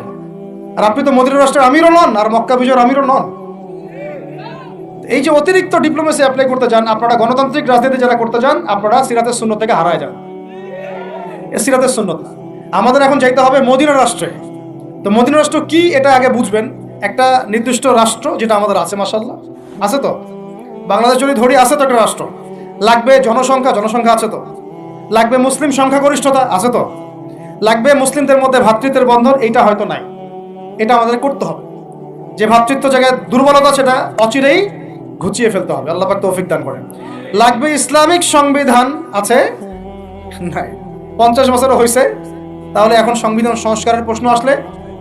আর আপনি তো মদিনা রাষ্ট্রের আমিরও নন, আর মক্কা বিজয়ের আমিরও নন। এই যে অতিরিক্ত ডিপ্লোমেসি অ্যাপ্লাই করতে যান আপনারা, গণতান্ত্রিক রাজনীতি যারা করতে যান, আপনারা সিরাতের সুন্নত থেকে হারায় যান। সিরাতের সুন্নত না, আমাদের এখন যাইতে হবে মদিনা রাষ্ট্রে। তো মদিনা রাষ্ট্র কি এটা আগে বুঝবেন। একটা নির্দিষ্ট রাষ্ট্র যেটা আমাদের আছে, মাশাআল্লাহ আছে তো, বাংলাদেশ যদি ধরি আছে তো একটা রাষ্ট্র। লাগবে জনসংখ্যা আছে তো, লাগবে মুসলিম সংখ্যাগরিষ্ঠতা আছে তো, লাগবে মুসলিমদের মধ্যে ভ্রাতৃত্বের বন্ধন, এইটা হয়তো নাই। এটা আমাদের করতে হবে। যে ভ্রাতৃত্ব জায়গায় দুর্বলতা সেটা অচিরেই ঘুচিয়ে ফেলতে হবে। আল্লাহ পাক তৌফিক দান করেন। লাগবে ইসলামিক সংবিধান আছে নাই, 50 বছরও হয়েছে, তাহলে এখন সংবিধান সংস্কারের প্রশ্ন আসলে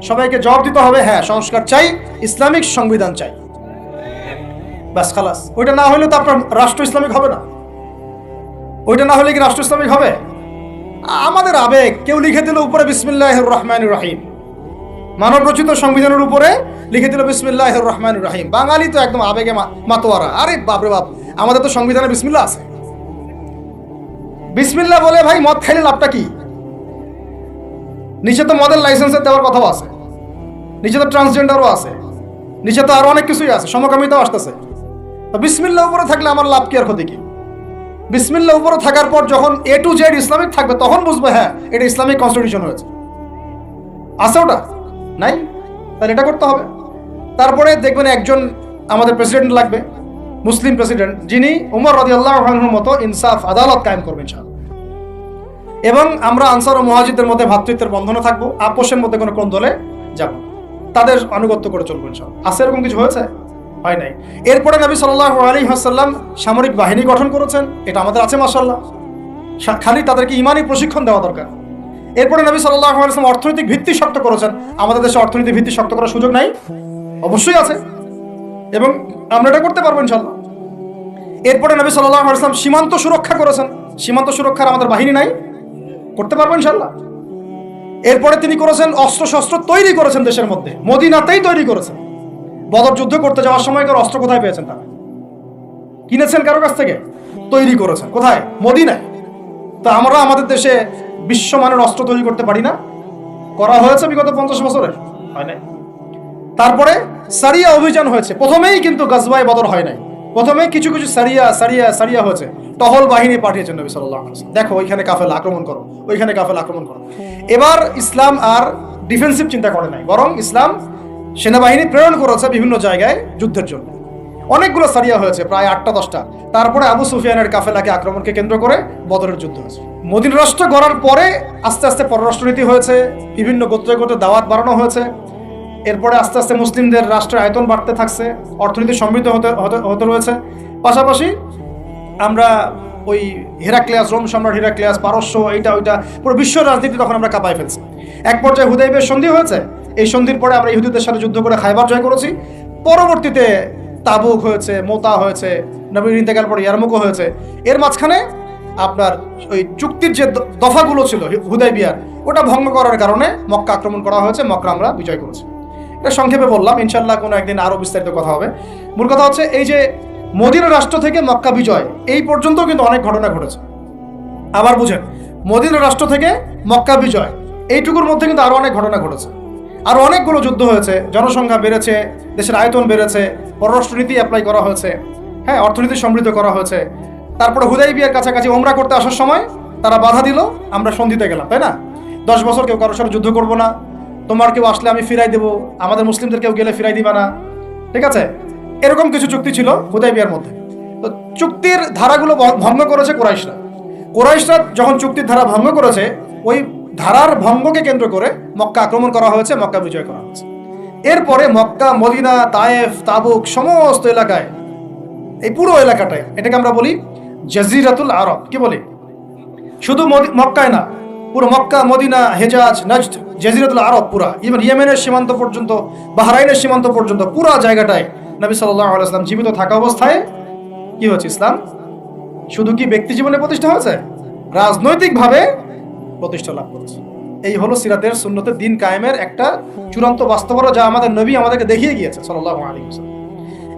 সবাইকে জবাব দিতে হবে, হ্যাঁ সংস্কার চাই, ইসলামিক সংবিধান চাই। ব্যাস খালাস। ওইটা না হলে তো আপনার রাষ্ট্র ইসলামিক হবে না। ওইটা না হলে কি রাষ্ট্র ইসলামিক হবে? আমাদের আবেগ, কেউ লিখে দিল উপরে বিসমিল্লাহির রহমানির রহিম, মানব রচিত সংবিধানের উপরে লিখে দিল বিসমিল্লাহির রহমানির রহিম। বাঙালি তো একদম আবেগে মাতোয়ারা। আরে বাপরে বাপ, আমাদের তো সংবিধানে বিসমিল্লাহ আছে। বিসমিল্লাহ বলে ভাই মদ খাইলে লাভটা কি? নিচে তো মদের লাইসেন্সের দেওয়ার কথাও আছে, নিচে তো ট্রান্সজেন্ডারও আছে, নিচে তো আরো অনেক কিছুই আছে, সমকামিতাও আসতেছে। তো বিসমিল্লাহ উপরে থাকলে আমার লাভ কি আর ক্ষতি কি? বিসমিল্লাহ উপরে থাকার পর যখন A to Z ইসলামিক থাকবে তখন বুঝবে হ্যাঁ এটা ইসলামিক কনস্টিটিউশন হয়েছে। আছে ওটা নাই? তাহলে এটা করতে হবে। তারপরে দেখবেন একজন আমাদের প্রেসিডেন্ট লাগবে, মুসলিম প্রেসিডেন্ট, যিনি উমর রাদিয়াল্লাহু আনহুর মতো ইনসাফ আদালত কায়েম করবেন ইনশাআল্লাহ। এবং আমরা আনসার ও মুহাজিরদের মধ্যে ভ্রাতৃত্বের বন্ধনে থাকবো, আপোষের মধ্যে কোনো দলে যাব, তাদের আনুগত্য করে চলবো ইনশাআল্লাহ। আছে এরকম কিছু হয়েছে? হয় নাই। এরপরে নবী সাল্লাল্লাহু আলাইহি ওয়াসাল্লাম সামরিক বাহিনী গঠন করেছেন, এটা আমাদের আছে মাশাআল্লাহ। খালি তাদেরকে ইমানি প্রশিক্ষণ দেওয়া দরকার। এরপরে নবী সাল্লাল্লাহু আলাইহি ওয়াসাল্লাম অর্থনৈতিক ভিত্তি শক্ত করেছেন। আমাদের দেশে অর্থনৈতিক ভিত্তি শক্ত করার সুযোগ নাই? অবশ্যই আছে, এবং আমরা এটা করতে পারবো ইনশাআল্লাহ। এরপরে নবী সাল্লাল্লাহু আলাইহি ওয়াসাল্লাম সীমান্ত সুরক্ষা করেছেন। সীমান্ত সুরক্ষার আমাদের বাহিনী নাই? করতে পারবো ইনশাআল্লাহ। এরপরে তিনি করেছেন অস্ত্র শস্ত্র তৈরি করেছেন দেশের মধ্যে, মদিনাতেই তৈরি করেছেন। বদর যুদ্ধ করতে যাওয়ার সময়কার অস্ত্র কোথায় পেয়েছেন? তারা কিনেছেন কারো কাছ থেকে? তৈরি করেছেন কোথায়? মদিনায়। তো আমরা আমাদের দেশে বিশ্বমানের অস্ত্র তৈরি করতে পারি না? করা হয়েছে বিগত 50 বছরে, হয় নাই। তারপরে সারিয়া অভিযান হয়েছে, প্রথমেই কিন্তু গাজওয়ায়ে বদর হয় নাই, প্রথমে কিছু কিছু সারিয়া হয়েছে। টহল বাহিনী পাঠিয়েছেন নবী সাল্লাল্লাহু আলাইহি ওয়াসাল্লাম, দেখো ওইখানে কাফেলা আক্রমণ করো, ওইখানে কাফেলা আক্রমণ করো। এবার ইসলাম আর ডিফেন্সিভ চিন্তা করে নাই, বরং ইসলাম সেনাবাহিনী প্রেরণ করেছে বিভিন্ন জায়গায় যুদ্ধের জন্য। অনেকগুলো সারিয়া হয়েছে, প্রায় 8টা-10টা। তারপরে আবু সুফিয়ানের কাফেলাকে আক্রমণকে কেন্দ্র করে বদরের যুদ্ধ হয়েছে। মদিনা রাষ্ট্র গড়ার পরে আস্তে আস্তে পররাষ্ট্রনীতি হয়েছে, বিভিন্ন গোত্রে গোত্রে দাওয়াত বাড়ানো হয়েছে। এরপরে আস্তে আস্তে মুসলিমদের রাষ্ট্রের আয়তন বাড়তে থাকছে, অর্থনীতি সমৃদ্ধ হতে রয়েছে। পাশাপাশি আমরা ওই হেরাক্লিয়াস, রোম সম্রাট হেরাক্লিয়াস, পারস্য, এইটা ওইটা পুরো বিশ্ব রাজনীতি তখন আমরা কাঁপায় ফেলছি। এক পর্যায়ে হুদাইবিয়ার সন্ধি হয়েছে। এই সন্ধির পরে আমরা ইহুদিদের সাথে যুদ্ধ করে খায়বার জয় করেছি। পরবর্তীতে তাবুক হয়েছে, মোতা হয়েছে, নবীর ইন্তেকাল পরে ইয়ারমুকও হয়েছে। এর মাঝখানে আপনার ওই চুক্তির যে দফাগুলো ছিল হুদাইবিয়ার, ওটা ভঙ্গ করার কারণে মক্কা আক্রমণ করা হয়েছে, মক্কা আমরা বিজয় করেছি। এটা সংক্ষেপে বললাম, ইনশাল্লাহ কোনো একদিন আরও বিস্তারিত কথা হবে। মূল কথা হচ্ছে এই যে মদিনা রাষ্ট্র থেকে মক্কা বিজয় এই পর্যন্ত কিন্তু অনেক ঘটনা ঘটেছে। আবার বুঝেন, মদিনা রাষ্ট্র থেকে মক্কা বিজয় এইটুকুর মধ্যে কিন্তু আরও অনেক ঘটনা ঘটেছে, আরও অনেকগুলো যুদ্ধ হয়েছে, জনসংখ্যা বেড়েছে, দেশের আয়তন বেড়েছে, পররাষ্ট্রনীতি অ্যাপ্লাই করা হয়েছে, হ্যাঁ অর্থনীতি সমৃদ্ধ করা হয়েছে। তারপরে হুদাইবিয়ার কাছাকাছি ওমরা করতে আসার সময় তারা বাধা দিল, আমরা সন্ধিতে গেলাম, তাই না? 10 বছর কেউ কারোর সাথে যুদ্ধ করবো না, তোমার কেউ আসলে আমি ফিরাই দেবো, আমাদের মুসলিমদের কেউ গেলে ফিরাই দিবা না, ঠিক আছে? এরকম কিছু চুক্তি ছিল হুদাইবিয়ার মধ্যে। তো চুক্তির ধারাগুলো ভঙ্গ করেছে কুরাইশরা। কুরাইশরা যখন চুক্তির ধারা ভঙ্গ করেছে, ওই ধারার ভঙ্গকে কেন্দ্র করে মক্কা আক্রমণ করা হয়েছে, মক্কা বিজয় করা হয়েছে। এরপরে মক্কা, মদিনা, তায়েফ, তাবুক সমস্ত এলাকায়, এই পুরো এলাকাটায়, এটাকে আমরা বলি জাজিরাতুল আরব। কি বলি? শুধু মক্কায় না, পুরো মক্কা, মদিনা, হেজাজ, নজদ, জাজিরাতুল আরব পুরা, ইভেন ইয়েমেনের সীমান্ত পর্যন্ত, বাহরাইনের সীমান্ত পর্যন্ত পুরা জায়গাটায় নবী সাল্লাল্লাহু আলাইহি ওয়াসাল্লাম জীবিত থাকা অবস্থায় কি হচ্ছে? ইসলাম শুধু কি ব্যক্তি জীবনে প্রতিষ্ঠা হয়েছে, রাজনৈতিকভাবে প্রতিষ্ঠা লাভ করেছে। এই হলো সিরাতের সুন্নতের দিন কায়েমের একটা চূড়ান্ত বাস্তবতা, যা আমাদের নবী আমাদেরকে দেখিয়ে গিয়েছে সাল্লাল্লাহু আলাইহি ওয়াসাল্লাম।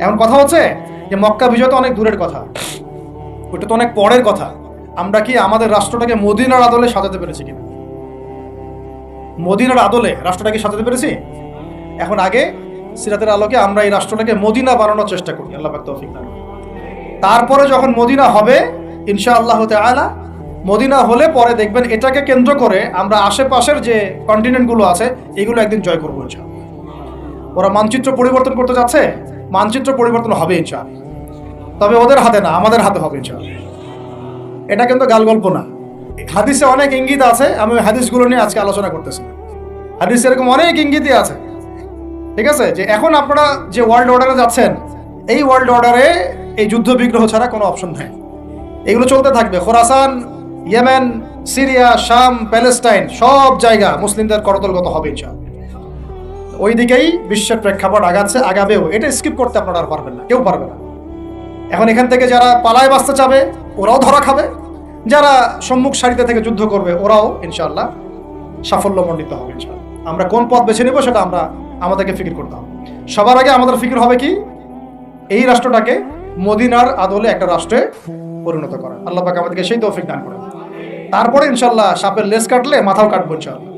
এখন কথা হচ্ছে যে মক্কা বিজয় তো অনেক দূরের কথা, ওটা তো অনেক পরের কথা। আমরা কি আমাদের রাষ্ট্রটাকে মদিনার আদলে সাজাতে পেরেছি কিনা? মদিনার আদলে রাষ্ট্রটাকে সাজাতে পেরেছি? এখন আগে সিরাতের আলোকে আমরা এই রাষ্ট্রটাকে মদিনা বানানোর চেষ্টা করি, আল্লাহ পাক তৌফিক দান করুন। তারপরে যখন মদিনা হবে ইনশাআল্লাহ তাআলা, মদিনা হলে পরে দেখবেন এটাকে কেন্দ্র করে আমরা আশেপাশের যে কন্টিনেন্টগুলো আছে এগুলো একদিন জয় করবো ইনশাআল্লাহ। ওরা মানচিত্র পরিবর্তন করতে যাচ্ছে, মানচিত্র পরিবর্তন হবে ইনশাআল্লাহ, তবে ওদের হাতে না, আমাদের হাতে হবে ইনশাআল্লাহ। এটা কিন্তু গাল গল্প না, হাদিসে অনেক ইঙ্গিত আছে, আমি ওই হাদিসগুলো নিয়ে আজকে আলোচনা করতেছি। হাদিসে এরকম অনেক ইঙ্গিতই আছে, ঠিক আছে? যে এখন আপনারা যে ওয়ার্ল্ড অর্ডারে যাচ্ছেন, এই ওয়ার্ল্ড অর্ডারে এই যুদ্ধ বিগ্রহ ছাড়া কোনো অপশন নেই। এগুলো চলতে থাকবে। খোরাসান, ইয়েমেন, সিরিয়া, শাম, প্যালেস্টাইন সব জায়গা মুসলিমদের করতলগত হবে ইনশাআল্লাহ। ওই দিকেই বিশ্বের প্রেক্ষাপট আগাচ্ছে, আগাবেও। এটা স্কিপ করতে আপনারা আর পারবেন না, কেউ পারবে না। এখন এখান থেকে যারা পালায় বাঁচতে চাবে ওরাও ধরা খাবে, যারা সম্মুখ সারিতে থেকে যুদ্ধ করবে ওরাও ইনশাআল্লাহ সাফল্যমণ্ডিত হবে ইনশাআল্লাহ। আমরা কোন পথ বেছে নেব সেটা আমাদেরকে ফিকির করতে হবে। সবার আগে আমাদের ফিকির হবে কি? এই রাষ্ট্রটাকে মদিনার আদলে একটা রাষ্ট্রে পরিণত করা। আল্লাহ পাক আমাদেরকে সেই তৌফিক দান করেন। তারপরে ইনশাআল্লাহ সাপের লেজ কাটলে মাথাও কাটবো ইনশাআল্লাহ।